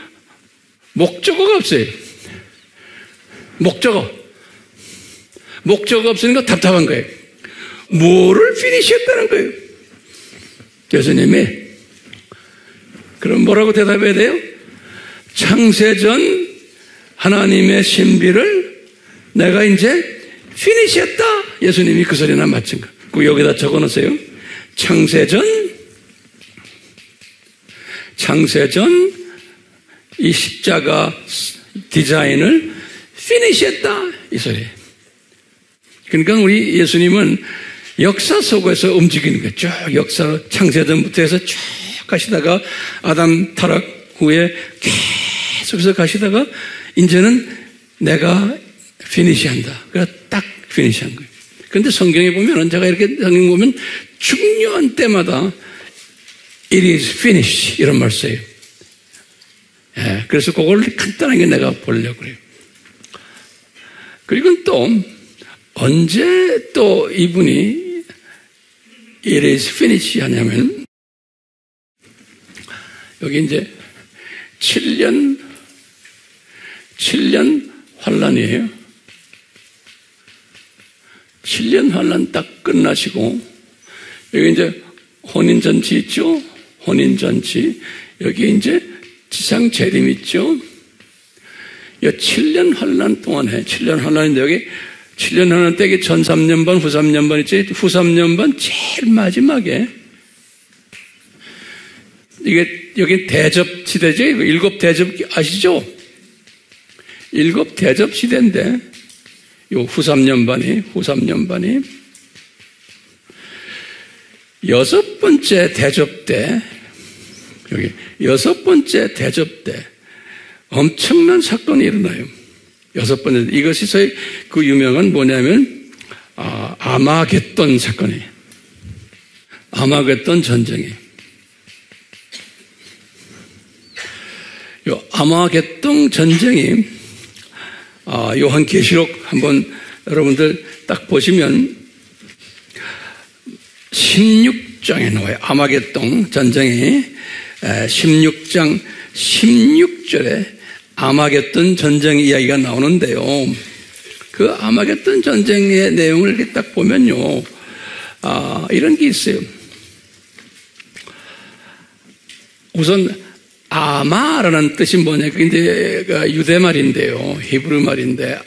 목적어가 없어요. 목적어가 없으니까 답답한 거예요. 뭐를 finish 했다는 거예요? 예수님이. 그럼 뭐라고 대답해야 돼요? 창세전 하나님의 신비를 내가 이제 finish 했다. 예수님이 그 소리나 맞춘 거. 그 여기다 적어 놓으세요. 창세전 이 십자가 디자인을 finish 했다. 이 소리예요. 그러니까 우리 예수님은 역사 속에서 움직이는 거예요. 쭉 역사 창세전부터 해서 쭉 가시다가 아담 타락 후에 계속해서 가시다가 이제는 내가 피니시한다. 그래서 딱 피니시한 거예요. 그런데 성경에 보면 제가 이렇게 성경 보면 중요한 때마다 It is finished 이런 말 써요. 예, 그래서 그걸 간단하게 내가 보려고 그래요. 그리고 또 언제 또 이분이 It is finished 하냐면 여기 이제 7년 환란이에요. 7년 환란 딱 끝나시고 여기 이제 혼인잔치 있죠? 혼인잔치. 여기 이제 지상 재림 있죠? 이 7년 환란 동안에 7년 환란인데 여기 7년 환란 때 이게 전 3년반, 후 3년반 있지? 후 3년반 제일 마지막에 이게 여기 대접 시대죠? 일곱 대접 아시죠? 일곱 대접 시대인데 요 후 3년반이 여섯 번째 대접 때 여기 여섯 번째 대접 때 엄청난 사건이 일어나요. 여섯 번째 이것이 소위 그 유명한 뭐냐면 아마겟돈 사건이에요. 아마겟돈 전쟁이에요. 요 아마겟돈 전쟁이 요한계시록 한번 여러분들 딱 보시면 16장에 나와요. 아마겟돈 전쟁이 16장 16절에 아마겟돈 전쟁 이야기가 나오는데요. 그 아마겟돈 전쟁의 내용을 이렇게 딱 보면요. 이런 게 있어요. 우선 아마라는 뜻이 뭐냐? 그게 이제 유대 말인데요. 히브리 말인데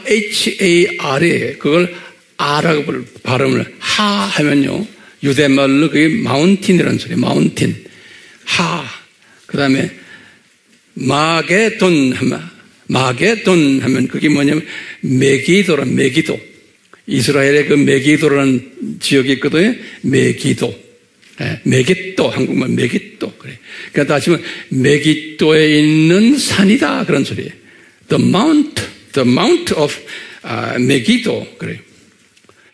H-A-R에 그걸 아라고 발음을 하 하면요. 유대 말로 그게 마운틴이라는 소리예요. 마운틴. 하. 그 다음에 마게돈 하면 그게 뭐냐면 메기도. 이스라엘의 그 메기도라는 지역이 있거든요. 메기도. 메깃도, 한국말 메깃도. 그래. 그러니까 다시 말하면 메깃도에 있는 산이다. 그런 소리예요. The Mount The Mount of Megiddo. 그래요.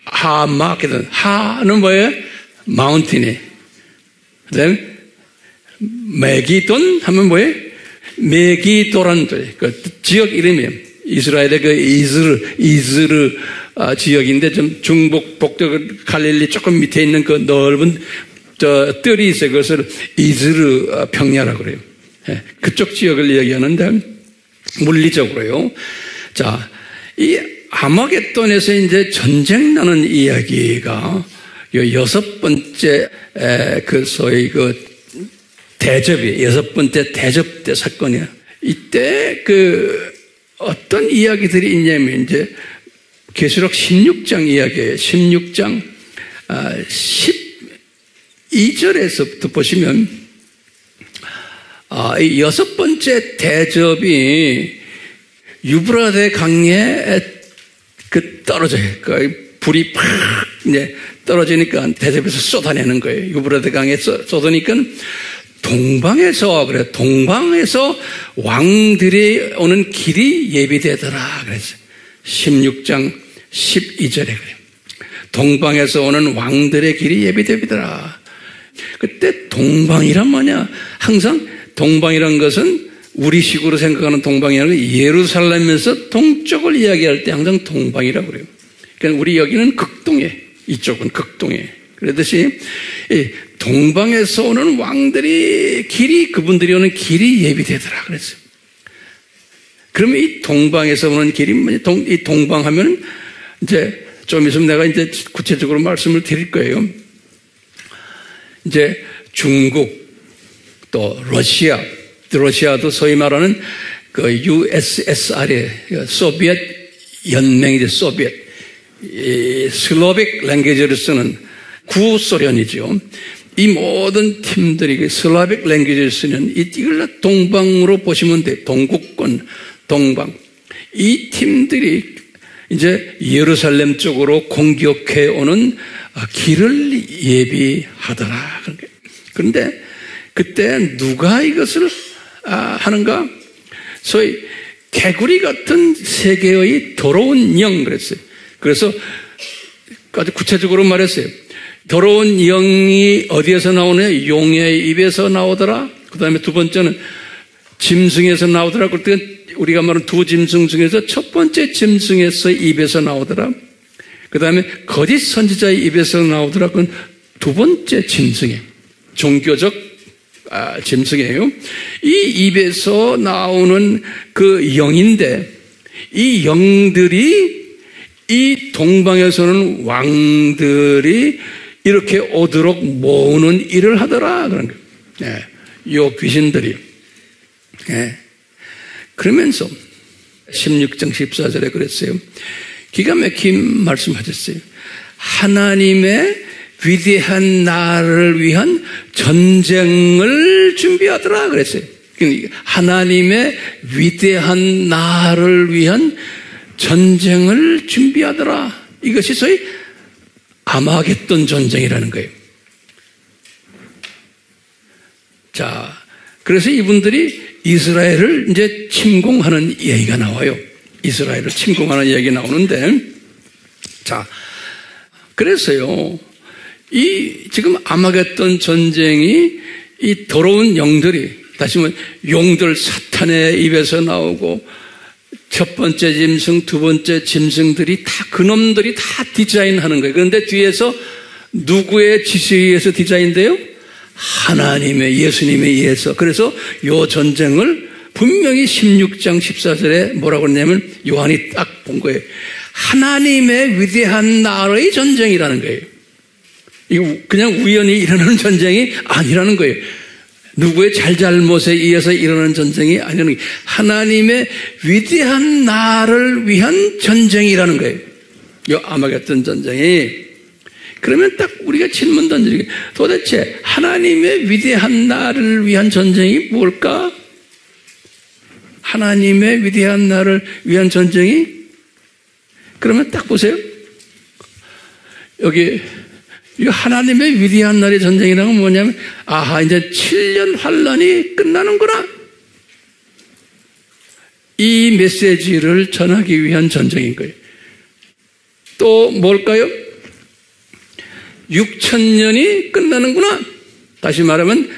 하마게돈. 하는 뭐예요? 마운틴이. 그 다음에 메기돈 하면 뭐예요? 메기도라는 그 지역 이름이에요. 이스라엘의 그 이즈르 지역인데 좀 중북 북쪽 갈릴리 조금 밑에 있는 그 넓은 뜰이 있어요. 그것을 이즈르 평야라고 그래요. 예, 그쪽 지역을 이야기하는데 물리적으로요. 자, 이 아마겟돈에서 이제 전쟁 나는 이야기가 여섯 번째 그 소위 그 대접이 여섯 번째 대접 때 사건이야. 이때 그 어떤 이야기들이 있냐면 이제 계시록 16장 이야기예요. 16장 12절에서부터 보시면 이 여섯 번째 대접이 유브라데 강에 그 떨어져요. 그 불이 팍 이제 떨어지니까 대접에서 쏟아내는 거예요. 유브라데 강에 쏟으니까 동방에서 왕들이 오는 길이 예비되더라 그랬어요. 16장 12절에 그래요. 동방에서 오는 왕들의 길이 예비되더라. 그때 동방이란 뭐냐? 항상 동방이란 것은 우리식으로 생각하는 동방이라는 게 예루살렘에서 동쪽을 이야기할 때 항상 동방이라고 그래요. 그러니까 우리 여기는 극동에, 이쪽은 극동에. 그러듯이 동방에서 오는 왕들이 그분들이 오는 길이 예비되더라 그랬어요. 그러면 이 동방에서 오는 길이 뭐냐? 이 동방하면 이제 좀 있으면 내가 이제 구체적으로 말씀을 드릴 거예요. 이제 중국 또 러시아도 소위 말하는 그 USSR의 소비엣 연맹이죠. 소비엣 슬로빅 랭귀지를 쓰는 구소련이죠. 이 모든 팀들이 슬라빅 랭귀지를 쓰는 이걸 동방으로 보시면 돼요. 동국권, 동방. 이 팀들이 이제 예루살렘 쪽으로 공격해 오는 길을 예비하더라. 그런데 그때 누가 이것을 하는가? 소위 개구리 같은 세계의 더러운 영 그랬어요. 그래서 아주 구체적으로 말했어요. 더러운 영이 어디에서 나오냐? 용의 입에서 나오더라. 그 다음에 두 번째는 짐승에서 나오더라. 그때 우리가 말하는 두 짐승 중에서 첫 번째 짐승에서 입에서 나오더라. 그 다음에 거짓 선지자의 입에서 나오더라. 그건 두 번째 짐승이에요. 종교적 짐승이에요. 이 입에서 나오는 그 영인데 이 영들이 이 동방에서는 왕들이 이렇게 오도록 모으는 일을 하더라. 그런 거예요. 요 귀신들이. 그러면서 16장 14절에 그랬어요. 기가 막힌 말씀하셨어요. 하나님의 위대한 나라를 위한 전쟁을 준비하더라 그랬어요. 하나님의 위대한 나라를 위한 전쟁을 준비하더라. 이것이 소위 아마겟돈 전쟁이라는 거예요. 자, 그래서 이분들이 이스라엘을 이제 침공하는 이야기가 나와요. 이스라엘을 침공하는 이야기 나오는데, 자, 그래서요, 지금 아마겟돈 전쟁이 이 더러운 영들이, 다시 말하면 용들 사탄의 입에서 나오고, 첫 번째 짐승, 두 번째 짐승들이 다 그놈들이 다 디자인하는 거예요. 그런데 뒤에서 누구의 지시에 의해서 디자인돼요? 하나님의 예수님에 의해서. 그래서 이 전쟁을 분명히 16장 14절에 뭐라고 했냐면 요한이 딱 본 거예요. 하나님의 위대한 나라의 전쟁이라는 거예요. 이거 그냥 우연히 일어나는 전쟁이 아니라는 거예요. 누구의 잘잘못에 의해서 일어나는 전쟁이 아니라는 거예요. 하나님의 위대한 나라를 위한 전쟁이라는 거예요. 이 아마겟돈 전쟁이. 그러면 딱 우리가 질문 던지게 도대체 하나님의 위대한 나라를 위한 전쟁이 뭘까? 하나님의 위대한 나라를 위한 전쟁이? 그러면 딱 보세요. 여기 이 하나님의 위대한 나라의 전쟁이라는 건 뭐냐면 아하 이제 7년 환란이 끝나는구나. 이 메시지를 전하기 위한 전쟁인 거예요. 또 뭘까요? 6,000년이 끝나는구나. 다시 말하면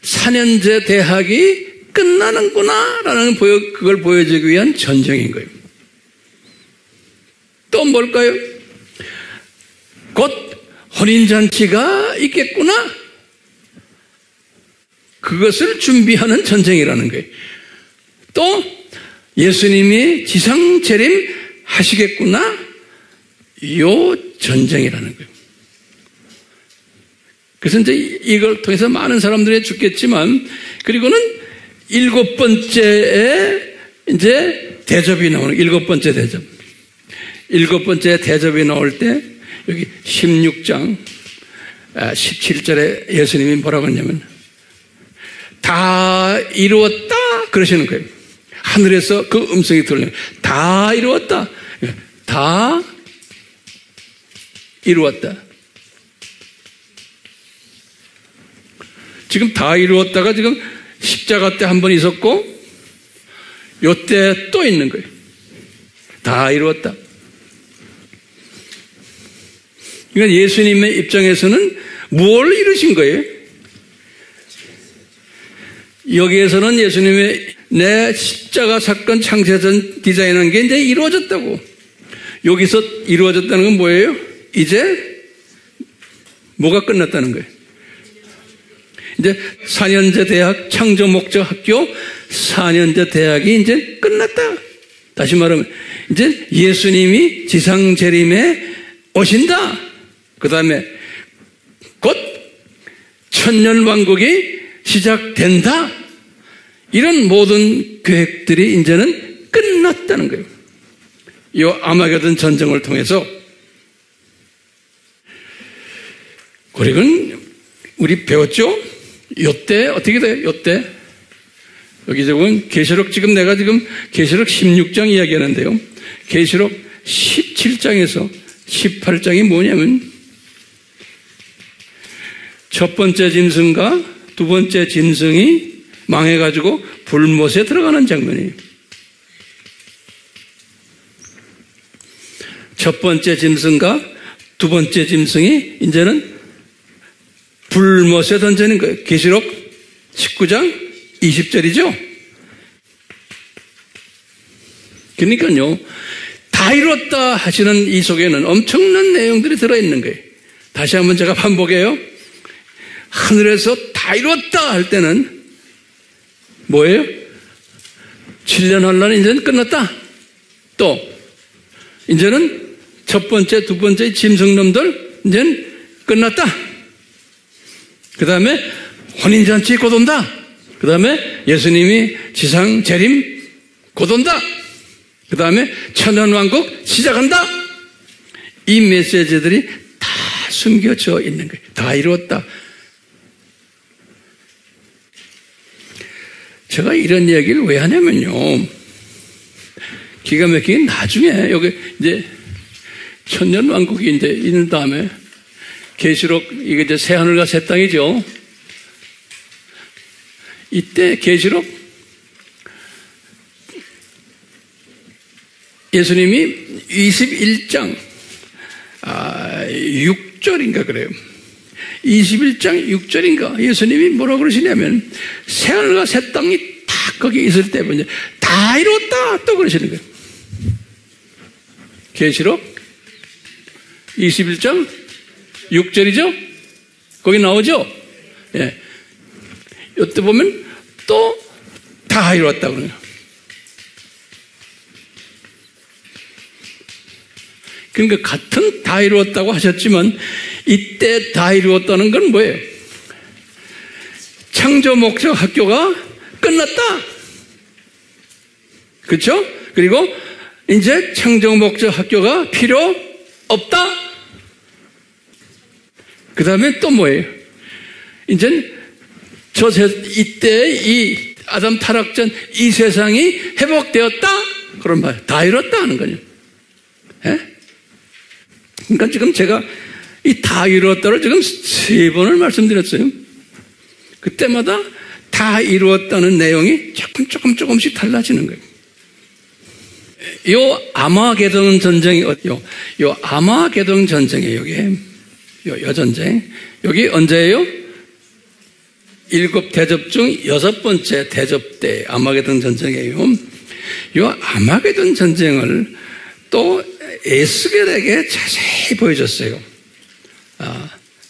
4년제 대학이 끝나는구나 라는 그걸 보여주기 위한 전쟁인 거예요. 또 뭘까요? 곧 혼인잔치가 있겠구나. 그것을 준비하는 전쟁이라는 거예요. 또 예수님이 지상 재림하시겠구나. 요 전쟁이라는 거예요. 그래서 이제 이걸 통해서 많은 사람들이 죽겠지만, 그리고는 7번째에 이제 대접이 나오는 7번째 대접. 7번째 대접이 나올 때 여기 16장 17절에 예수님이 뭐라고 했냐면 다 이루었다 그러시는 거예요. 하늘에서 그 음성이 들려요. 다 이루었다. 다 이루었다. 지금 다 이루었다가 지금 십자가 때 한 번 있었고 요때 또 있는 거예요. 다 이루었다. 그러니까 예수님의 입장에서는 뭘 이루신 거예요? 여기에서는 예수님의 내 십자가 사건 창세전 디자인한 게 이제 이루어졌다고. 여기서 이루어졌다는 건 뭐예요? 이제 뭐가 끝났다는 거예요? 이제 4년제 대학 창조 목적 학교 4년제 대학이 이제 끝났다. 다시 말하면 이제 예수님이 지상 재림에 오신다. 그 다음에 곧 천년 왕국이 시작된다. 이런 모든 계획들이 이제는 끝났다는 거예요. 이 아마게돈 전쟁을 통해서. 그리고 우리 배웠죠? 요때 어떻게 돼요? 요때 여기 지금 계시록 지금 내가 지금 계시록 16장 이야기하는데요. 계시록 17장에서 18장이 뭐냐면 첫 번째 짐승과 두 번째 짐승이 망해가지고 불못에 들어가는 장면이에요. 첫 번째 짐승과 두 번째 짐승이 이제는 불못에 던지는 거예요. 계시록 19장 20절이죠. 그러니까요, 다 이뤘다 하시는 이 속에는 엄청난 내용들이 들어있는 거예요. 다시 한번 제가 반복해요. 하늘에서 다 이뤘다 할 때는 뭐예요? 7년 환란이 이제는 끝났다. 또 이제는 첫 번째, 두 번째 짐승놈들 이제는 끝났다. 그 다음에 혼인잔치 곧 온다. 그 다음에 예수님이 지상 재림 곧 온다. 그 다음에 천년왕국 시작한다. 이 메시지들이 다 숨겨져 있는 거예요. 다 이루었다. 제가 이런 얘기를 왜 하냐면요, 기가 막히게 나중에 여기 이제 천년왕국이 이제 있는 다음에 계시록 이게 이제 새 하늘과 새 땅이죠. 이때 계시록 예수님이 21장 6절인가 그래요. 21장 6절인가 예수님이 뭐라고 그러시냐면 새 하늘과 새 땅이 다 거기 있을 때 다 이뤘다 또 그러시는 거예요. 계시록 21장 6절이죠? 거기 나오죠? 예. 이때 보면 또 다 이뤘다 그래요. 그러니까 같은 다 이루었다고 하셨지만 이때 다 이루었다는 건 뭐예요? 창조 목적 학교가 끝났다. 그렇죠? 그리고 이제 창조 목적 학교가 필요 없다. 그 다음에 또 뭐예요? 이제 이때 이 아담 타락 전 이 세상이 회복되었다. 그런 말 다 이뤘다 하는 거죠. 예? 그러니까 지금 제가 이 다 이루었다를 지금 3번을 말씀드렸어요. 그때마다 다 이루었다는 내용이 조금씩 달라지는 거예요. 요 아마게돈 전쟁이 어디요? 요 아마게돈 전쟁이에요, 여기. 요 전쟁. 여기 언제예요? 7대접 중 6번째 대접 때 아마게돈 전쟁이에요. 요 아마게돈 전쟁을 또 에스겔에게 자세히 보여줬어요.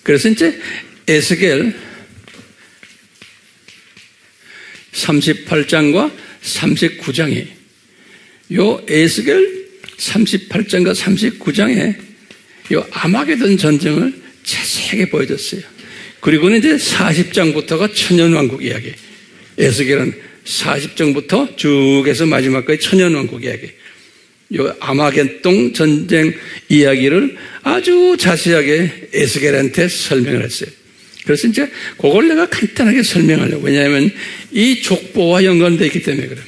그래서 이제 에스겔 38장과 39장이 요 에스겔 38장과 39장에 요 아마게돈 전쟁을 자세하게 보여줬어요. 그리고는 이제 40장부터가 천년왕국 이야기. 에스겔은 40장부터 쭉 해서 마지막까지 천년왕국 이야기. 요 아마게돈 전쟁 이야기를 아주 자세하게 에스겔한테 설명을 했어요. 그래서 이제 그걸 내가 간단하게 설명하려고. 왜냐하면 이 족보와 연관되어 있기 때문에 그래요.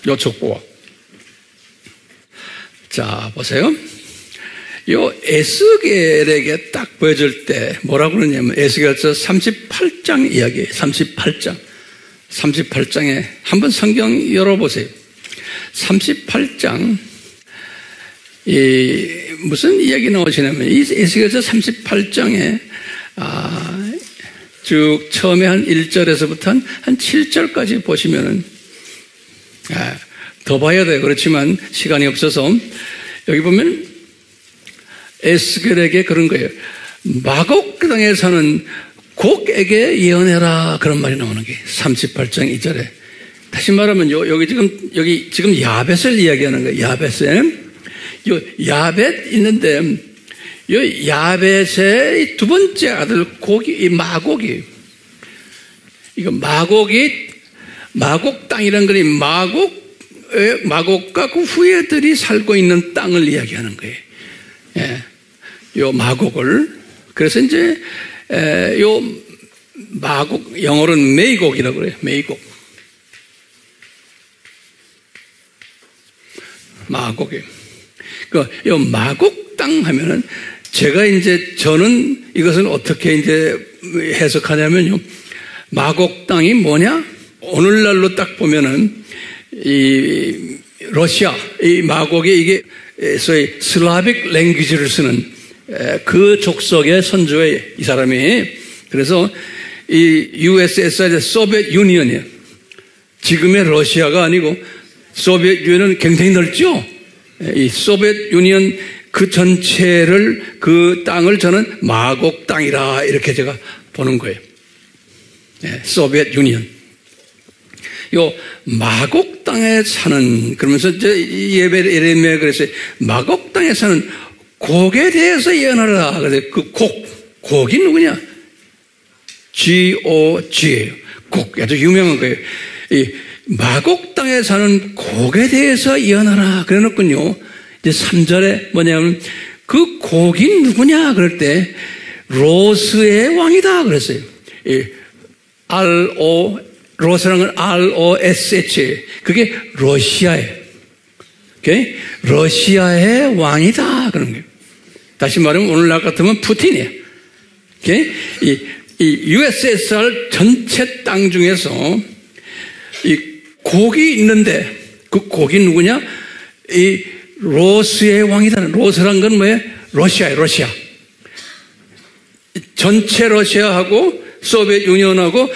요 족보와. 자, 보세요. 요 에스겔에게 딱 보여줄 때 뭐라고 그러냐면 에스겔서 38장 이야기, 38장에 한번 성경 열어보세요. 38장 무슨 이야기 나오시냐면 이 에스겔서 38장에 쭉 처음에 한 1절에서부터 한 7절까지 보시면은 더 봐야 돼요. 그렇지만 시간이 없어서 여기 보면 에스겔에게 그런 거예요. 마곡 땅에 사는 곡에게 예언해라 그런 말이 나오는 게 38장 2절에. 다시 말하면 여기 지금 야벳을 이야기하는 거예요. 야벳에 요 야벳 있는데 요 야벳의 두 번째 아들 곡이 이 마곡이 이거 마곡 땅이라는 거니 마곡과 그 후예들이 살고 있는 땅을 이야기하는 거예요. 예. 요 마곡을 그래서 이제 요 마곡 영어로는 메이곡이라고 그래요. 메이곡. 마곡이. 요 마곡 땅 하면은 저는 이것은 어떻게 이제 해석하냐면요. 마곡 땅이 뭐냐? 오늘날로 딱 보면은 이 러시아, 이 마곡이 이게 소위 슬라빅 랭귀지를 쓰는 그 족속의 선조의 이 사람이 그래서 이 USSR 소비에트 유니언이에요. 지금의 러시아가 아니고 소비에트 유니언은 굉장히 넓죠. 이 소비에트 유니언 그 전체를 그 땅을 저는 마곡 땅이라 이렇게 제가 보는 거예요. 소비에트 유니언. 요 마곡 땅에 사는 그러면서 예레미야가 그랬어요. 마곡 땅에 사는 곡에 대해서 예언하라. 그래서 그 곡이 누구냐? G-O-G예요. 곡 아주 유명한 거예요. 이 마곡 땅에 사는 곡에 대해서 예언하라. 그래놓군요. 이제 3절에 뭐냐면 그 곡이 누구냐? 그럴 때 로스의 왕이다. 그랬어요. 로스라는 건 R-O-S-H. 그게 러시아예요. 오케이? 러시아의 왕이다. 그런 거예요. 다시 말하면 오늘날 같으면 푸틴이에요. 오케이? 이 USSR 전체 땅 중에서 이 곡이 있는데 그 곡이 누구냐? 이 로스의 왕이다. 로스란 건 뭐예요? 러시아예요. 러시아. 전체 러시아하고 소비에트 유니언하고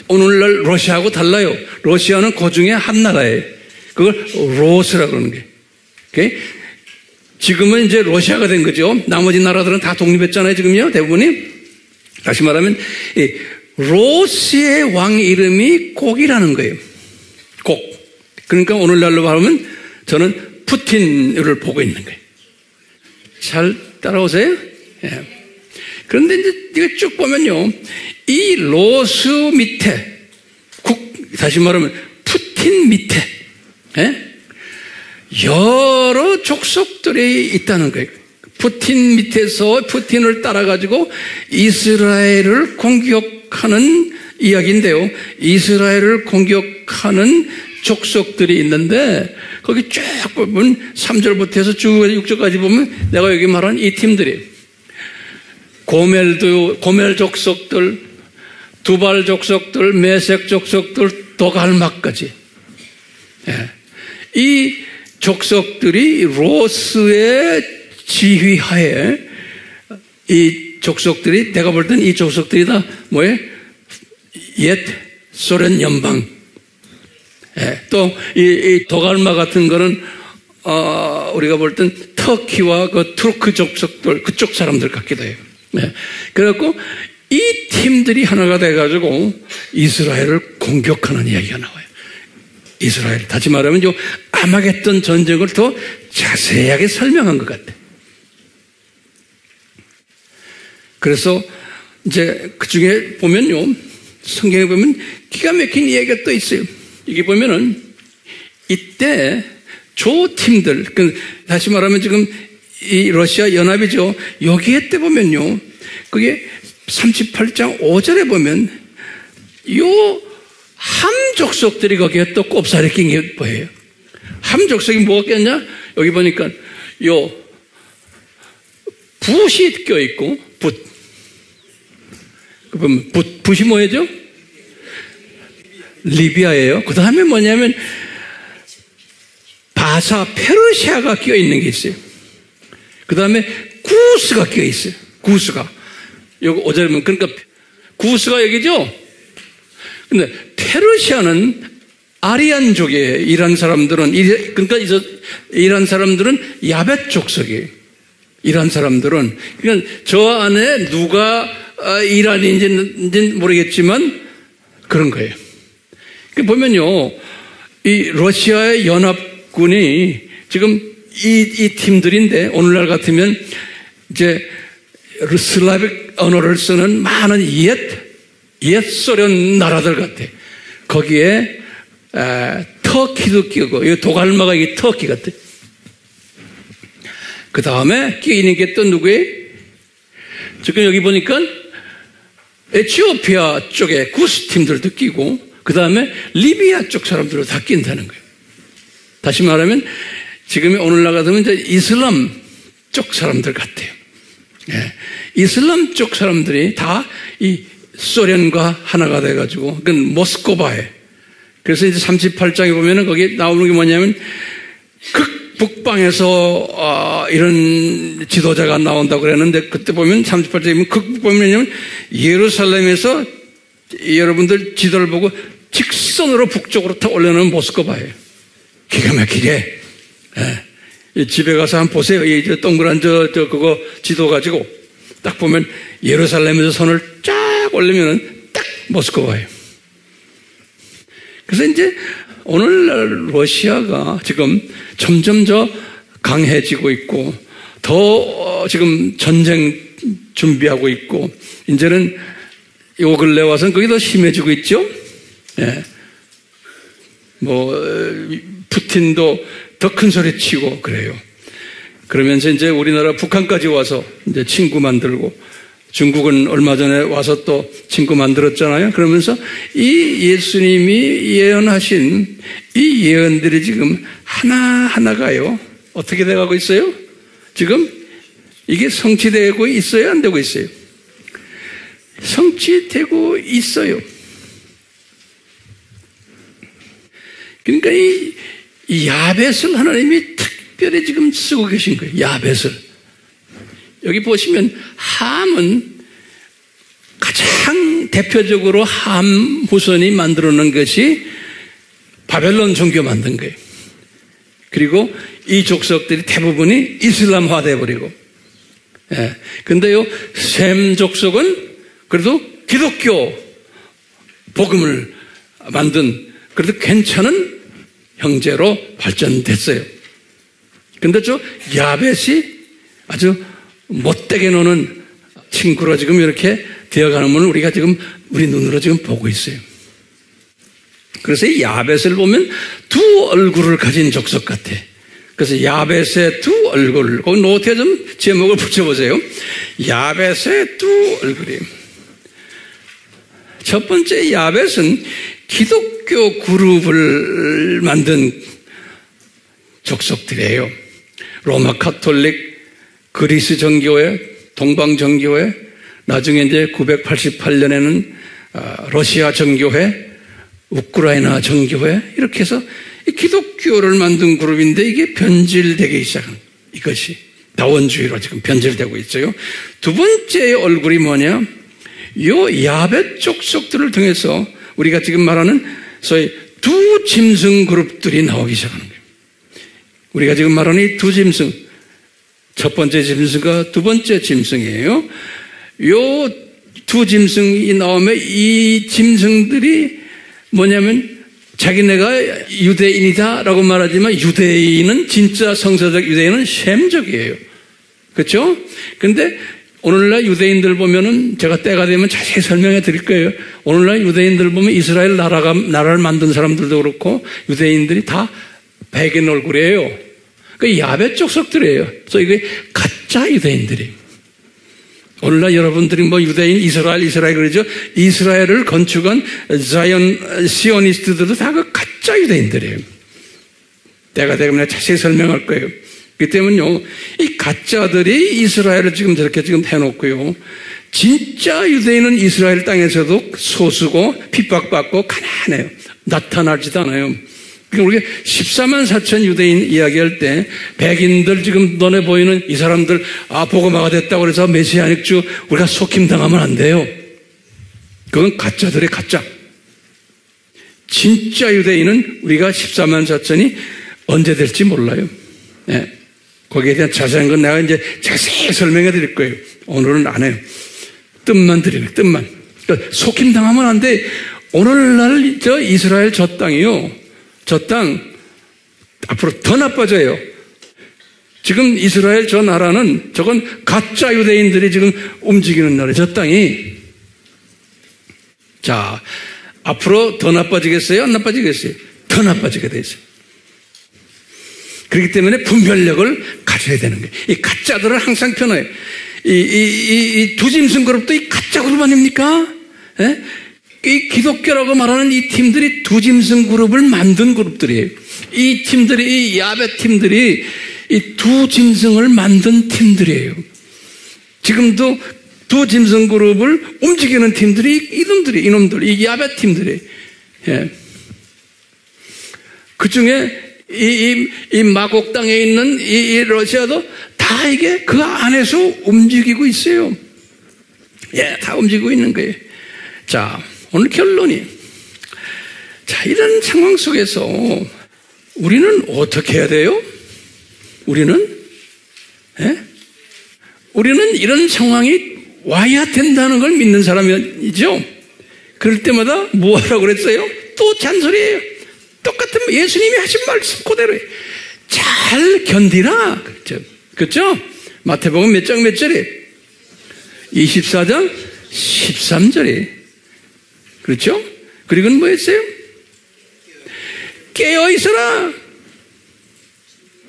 오늘날 러시아하고 달라요. 러시아는 그 중에 한 나라예요. 그걸 로스라고 그러는 게. 오케이? 지금은 이제 러시아가 된 거죠. 나머지 나라들은 다 독립했잖아요. 지금요. 대부분이. 다시 말하면 이 로스의 왕 이름이 곡이라는 거예요. 곡. 그러니까 오늘날로 말하면 저는 푸틴을 보고 있는 거예요. 잘 따라오세요? 예. 그런데 이제 이거 쭉 보면요. 이 로스 밑에, 다시 말하면 푸틴 밑에, 여러 족속들이 있다는 거예요. 푸틴 밑에서 푸틴을 따라가지고 이스라엘을 공격하는 이야기인데요. 이스라엘을 공격하는 족속들이 있는데, 거기 쭉 보면 3절부터 해서 쭉 6절까지 보면 내가 여기 말한 이 팀들이 고멜 족속들, 두발 족속들, 메색 족속들, 도갈막까지. 이 족속들이 로스의 지휘하에 이 족속들이, 내가 볼 때는 이 족속들이 다 뭐예요? 옛 소련 연방. 예, 또 이 도갈마 같은 거는 우리가 볼 땐 터키와 그 투르크 족속들, 그쪽 사람들 같기도 해요. 예, 그래갖고 이 팀들이 하나가 돼가지고 이스라엘을 공격하는 이야기가 나와요. 이스라엘, 다시 말하면 요 아마겟돈 전쟁을 더 자세하게 설명한 것 같아요. 그래서 이제 그 중에 보면요, 성경에 보면 기가 막힌 이야기가 또 있어요. 이게 보면은 이때 조 팀들, 다시 말하면 지금 이 러시아 연합이죠. 여기에 때 보면요, 그게 38장 5절에 보면 요 함 족속들이 거기에 또 꼽사리 낀 게 뭐예요? 함 족속이 뭐가 꼈냐? 여기 보니까 요 붓이 껴있고, 붓이 뭐예요? 리비아예요. 그 다음에 뭐냐면 바사, 페르시아가 껴있는 게 있어요. 그 다음에 구스가 껴있어요. 구스가. 요거 5절에 보면, 그러니까 구스가 여기죠? 근데 페르시아는 아리안족이에요. 이란 사람들은, 그러니까 이란 사람들은 야벳 족속이에요. 이란 사람들은. 그러니까 저 안에 누가 이란인지는 모르겠지만 그런 거예요. 보면요, 이 러시아의 연합군이 지금 이 팀들인데, 오늘날 같으면 이제 슬라빅 언어를 쓰는 많은 옛 소련 나라들 같아. 거기에 터키도 끼고, 이 도갈마가 이 터키 같아. 그 다음에 끼는 게 또 누구예요? 지금 여기 보니까 에티오피아 쪽에 구스 팀들도 끼고, 그 다음에 리비아 쪽 사람들도 다 낀다는 거예요. 다시 말하면 지금 오늘날 같으면 이제 이슬람 쪽 사람들 같아요. 예. 이슬람 쪽 사람들이 다 이 소련과 하나가 돼가지고, 그건 모스크바에. 그래서 이제 38장에 보면은 거기 나오는 게 뭐냐면 북방에서 이런 지도자가 나온다고 그랬는데, 그때 보면 38장에 보면 북방이면 예루살렘에서 여러분들 지도를 보고 직선으로 북쪽으로 탁 올려놓은 모스크바예요. 기가 막히게. 예. 집에 가서 한번 보세요. 이 동그란 그거 지도 가지고 딱 보면 예루살렘에서 손을 쫙 올리면은 딱 모스크바예요. 그래서 이제 오늘날 러시아가 지금 점점 더 강해지고 있고, 더 지금 전쟁 준비하고 있고, 이제는 요 근래 와서는 그게 더 심해지고 있죠. 예. 푸틴도 더 큰 소리 치고 그래요. 그러면서 이제 우리나라 북한까지 와서 이제 친구 만들고, 중국은 얼마 전에 와서 또 친구 만들었잖아요. 그러면서 이 예수님이 예언하신 이 예언들이 지금 하나하나가요, 어떻게 돼가고 있어요? 지금 이게 성취되고 있어요? 안 되고 있어요? 성취되고 있어요. 그러니까 이 야벳을 하나님이 특별히 지금 쓰고 계신 거예요. 야벳을. 여기 보시면 함은 가장 대표적으로 함 후손이 만들어 놓은 것이 바벨론 종교 만든 거예요. 그리고 이 족속들이 대부분이 이슬람화 돼버리고. 예. 근데요, 셈 족속은 그래도 기독교 복음을 만든, 그래도 괜찮은 형제로 발전됐어요. 근데 저 야벳이 아주 못되게 노는 친구로 지금 이렇게 되어가는 분을 우리가 지금 우리 눈으로 지금 보고 있어요. 그래서 이 야벳을 보면 두 얼굴을 가진 족속 같아. 그래서 야벳의 두 얼굴, 거기 노트에 좀 제목을 붙여보세요. 야벳의 두 얼굴이에요. 첫 번째 야벳은 기독교 그룹을 만든 족속들이에요. 로마 카톨릭, 그리스 정교회, 동방 정교회, 나중에 이제 988년에는 러시아 정교회, 우크라이나 정교회, 이렇게 해서 기독교를 만든 그룹인데 이게 변질되기 시작한 이것이 다원주의로 지금 변질되고 있어요. 두 번째 얼굴이 뭐냐? 요 야벳 족속들을 통해서 우리가 지금 말하는 소위 두 짐승 그룹들이 나오기 시작하는 거예요. 우리가 지금 말하는 이 두 짐승, 첫 번째 짐승과 두 번째 짐승이에요. 요 두 짐승이 나오면 이 짐승들이 뭐냐면 자기네가 유대인이다라고 말하지만 유대인은 진짜 성서적 유대인은 셈적이에요. 그렇죠? 근데 오늘날 유대인들 보면은 제가 때가 되면 자세히 설명해 드릴 거예요. 오늘날 유대인들 보면 이스라엘 나라를 만든 사람들도 그렇고 유대인들이 다 백인 얼굴이에요. 그 야벳 족속들이에요. 그래서 이게 가짜 유대인들이에요. 오늘날 여러분들이 뭐 유대인, 이스라엘 그러죠? 이스라엘을 건축한 시오니스트들도 다 그 가짜 유대인들이에요. 때가 되면 자세히 설명할 거예요. 그렇기 때문에요, 이 가짜들이 이스라엘을 지금 저렇게 지금 해놓고요. 진짜 유대인은 이스라엘 땅에서도 소수고 핍박받고 가난해요. 나타나지도 않아요. 우리가 14만 4천 유대인 이야기할 때 백인들 지금 눈에 보이는 이 사람들 복음화가 됐다고 해서 메시아닉 주 우리가 속임당하면 안 돼요. 그건 가짜들의 가짜. 진짜 유대인은 우리가 14만 4천이 언제 될지 몰라요. 네. 거기에 대한 자세한 건 내가 이제 자세히 설명해 드릴 거예요. 오늘은 안 해요. 뜻만 드리네, 뜻만. 그러니까 속임당하면 안 돼. 오늘날 이스라엘 저 땅이요. 저 땅 앞으로 더 나빠져요. 지금 이스라엘 저 나라는 저건 가짜 유대인들이 지금 움직이는 나라예요. 저 땅이. 자, 앞으로 더 나빠지겠어요? 안 나빠지겠어요? 더 나빠지게 돼 있어요. 그렇기 때문에 분별력을 가져야 되는 거예요. 이 가짜들은 항상 편해요. 이 두 짐승 그룹도 이 가짜 그룹 아닙니까? 예? 이 기독교라고 말하는 이 팀들이 두 짐승 그룹을 만든 그룹들이에요. 이 팀들이, 이 야벳 팀들이 이 두 짐승을 만든 팀들이에요. 지금도 두 짐승 그룹을 움직이는 팀들이 이놈들, 이 야벳 팀들이. 예. 그 중에 이 마곡 땅에 있는 이 러시아도 다 이게 그 안에서 움직이고 있어요. 예, 다 움직이고 있는 거예요. 자, 오늘 결론이. 자, 이런 상황 속에서 우리는 어떻게 해야 돼요? 우리는 이런 상황이 와야 된다는 걸 믿는 사람이죠. 그럴 때마다 뭐 하라고 그랬어요? 또 잔소리예요. 똑같은 예수님이 하신 말씀 그대로예요. 잘 견디라. 그렇죠? 마태복음 몇 장 몇 절이에요? 24장 13절이에요. 그렇죠? 그리고는 뭐 했어요? 깨어있어라.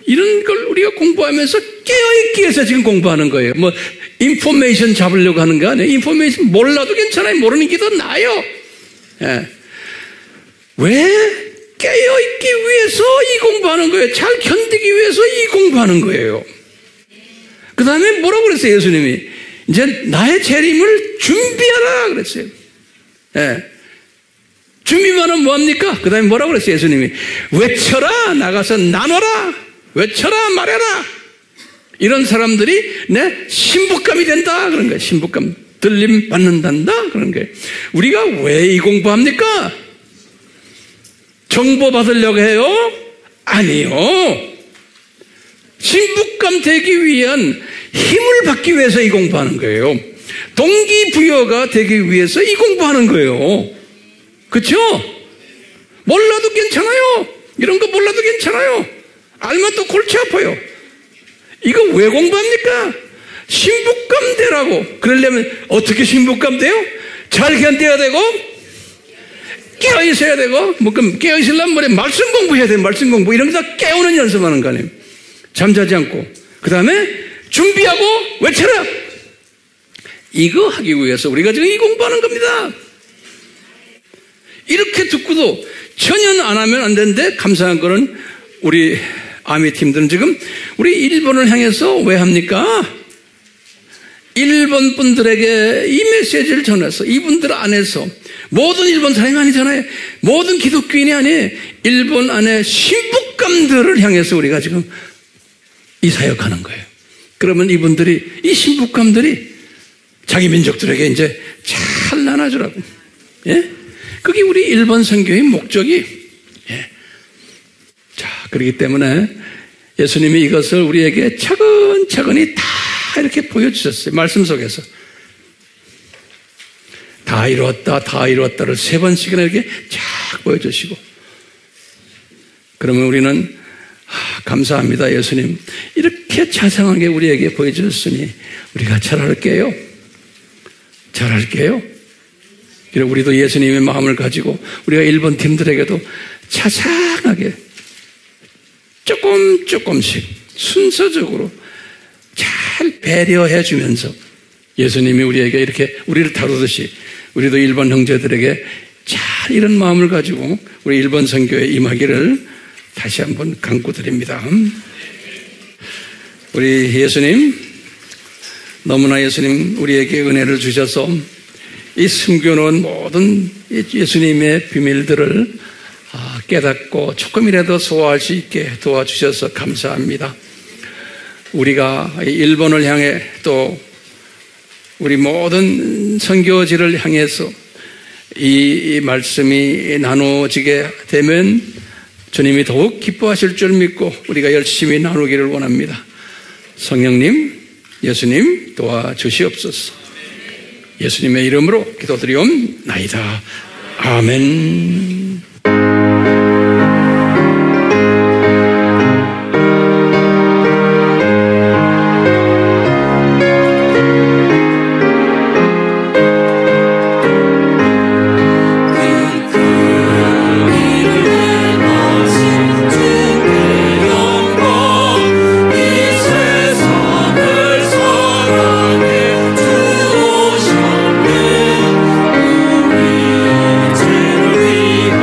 이런 걸 우리가 공부하면서 깨어있기 위해서 지금 공부하는 거예요. 뭐 인포메이션 잡으려고 하는 거 아니에요. 인포메이션 몰라도 괜찮아요. 모르는 게 더 나아요. 예. 왜? 깨어있기 위해서 이 공부하는 거예요. 잘 견디기 위해서 이 공부하는 거예요. 그 다음에 뭐라고 그랬어요? 예수님이 이제 나의 재림을 준비하라 그랬어요. 예. 준비만 하면 뭐합니까? 그 다음에 뭐라고 그랬어요? 예수님이 외쳐라, 나가서 나눠라, 외쳐라, 말해라. 이런 사람들이 내 신부감이 된다 그런 거예요. 신부감, 들림 받는단다 그런 거예요. 우리가 왜 이 공부합니까? 정보 받으려고 해요? 아니요. 신부감 되기 위한 힘을 받기 위해서 이 공부하는 거예요. 동기부여가 되기 위해서 이 공부하는 거예요. 그렇죠? 몰라도 괜찮아요. 이런 거 몰라도 괜찮아요. 알면 또 골치 아파요. 이거 왜 공부합니까? 신부감 되라고. 그러려면 어떻게 신부감 돼요? 잘 견뎌야 되고 깨어 있어야 되고, 뭐, 그럼 깨어 있으려면 뭐래? 말씀 공부해야 돼, 말씀 공부. 이런 거 다 깨우는 연습하는 거 아니에요. 잠자지 않고. 그 다음에 준비하고 외쳐라! 이거 하기 위해서 우리가 지금 이 공부하는 겁니다. 이렇게 듣고도 전혀 안 하면 안 되는데, 감사한 거는 우리 아미 팀들은 지금 우리 일본을 향해서 왜 합니까? 일본 분들에게 이 메시지를 전해서 이분들 안에서 모든 일본 사람이 아니잖아요. 모든 기독교인이 아니에요. 일본 안에 신북감들을 향해서 우리가 지금 이 사역하는 거예요. 그러면 이분들이, 이 신북감들이 자기 민족들에게 이제 잘 나눠주라고. 예? 그게 우리 일본 선교의 목적이. 예. 자, 그렇기 때문에 예수님이 이것을 우리에게 차근차근히 다 이렇게 보여주셨어요. 말씀 속에서. 다 이루었다, 다 이루었다를 3번씩이나 이렇게 쫙 보여주시고. 그러면 우리는 감사합니다, 예수님. 이렇게 자상하게 우리에게 보여주셨으니 우리가 잘할게요. 잘할게요. 그리고 우리도 예수님의 마음을 가지고 우리가 일본 팀들에게도 자상하게 조금씩 순서적으로 잘 배려해 주면서 예수님이 우리에게 이렇게 우리를 다루듯이 우리도 일본 형제들에게 잘 이런 마음을 가지고 우리 일본 선교에 임하기를 다시 한번 간구드립니다. 우리 예수님, 너무나 예수님 우리에게 은혜를 주셔서 이 숨겨놓은 모든 예수님의 비밀들을 깨닫고 조금이라도 소화할 수 있게 도와주셔서 감사합니다. 우리가 일본을 향해 또 우리 모든 선교지를 향해서 이 말씀이 나누어지게 되면 주님이 더욱 기뻐하실 줄 믿고 우리가 열심히 나누기를 원합니다. 성령님, 예수님 도와주시옵소서. 예수님의 이름으로 기도드리옵나이다. 아멘. 우리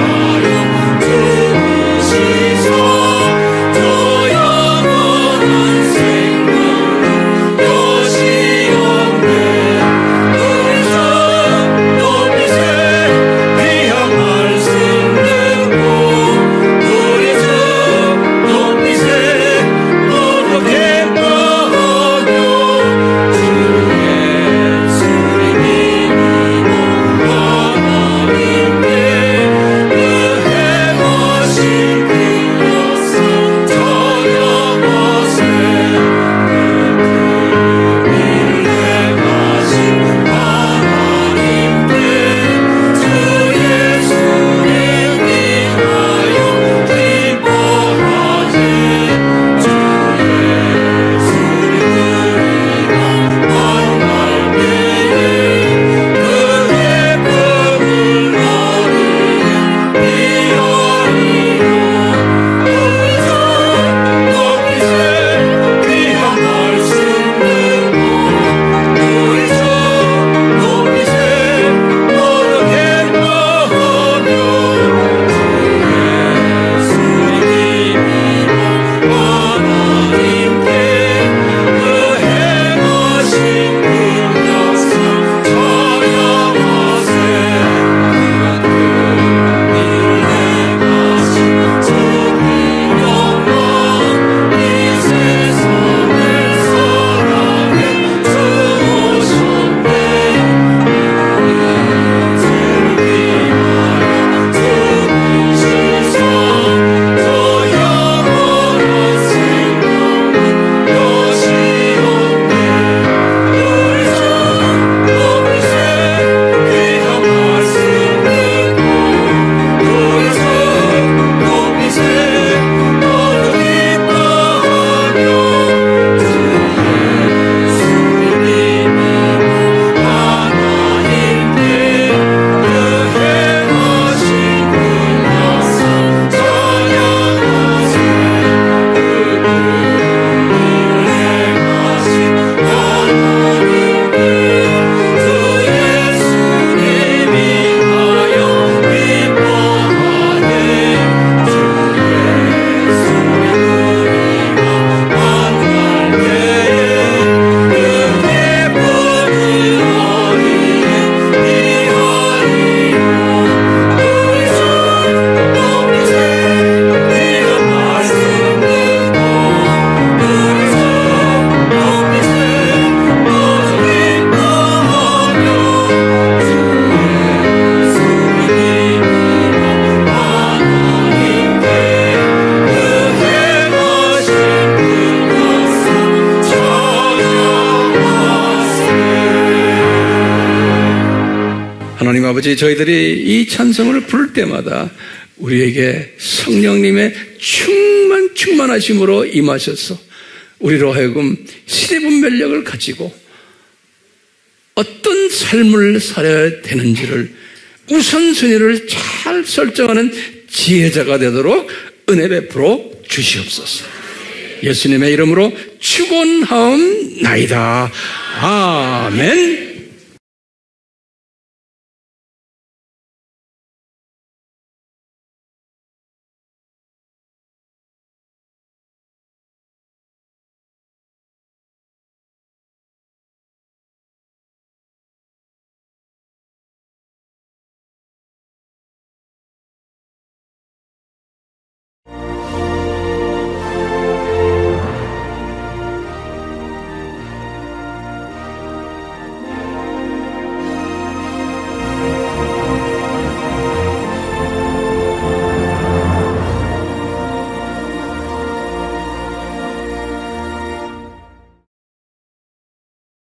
아버지, 저희들이 이 찬송을 부를 때마다 우리에게 성령님의 충만하심으로 임하셔서 우리로 하여금 시대분별력을 가지고 어떤 삶을 살아야 되는지를 우선순위를 잘 설정하는 지혜자가 되도록 은혜 베풀어 주시옵소서. 예수님의 이름으로 축원하옵나이다. 아멘.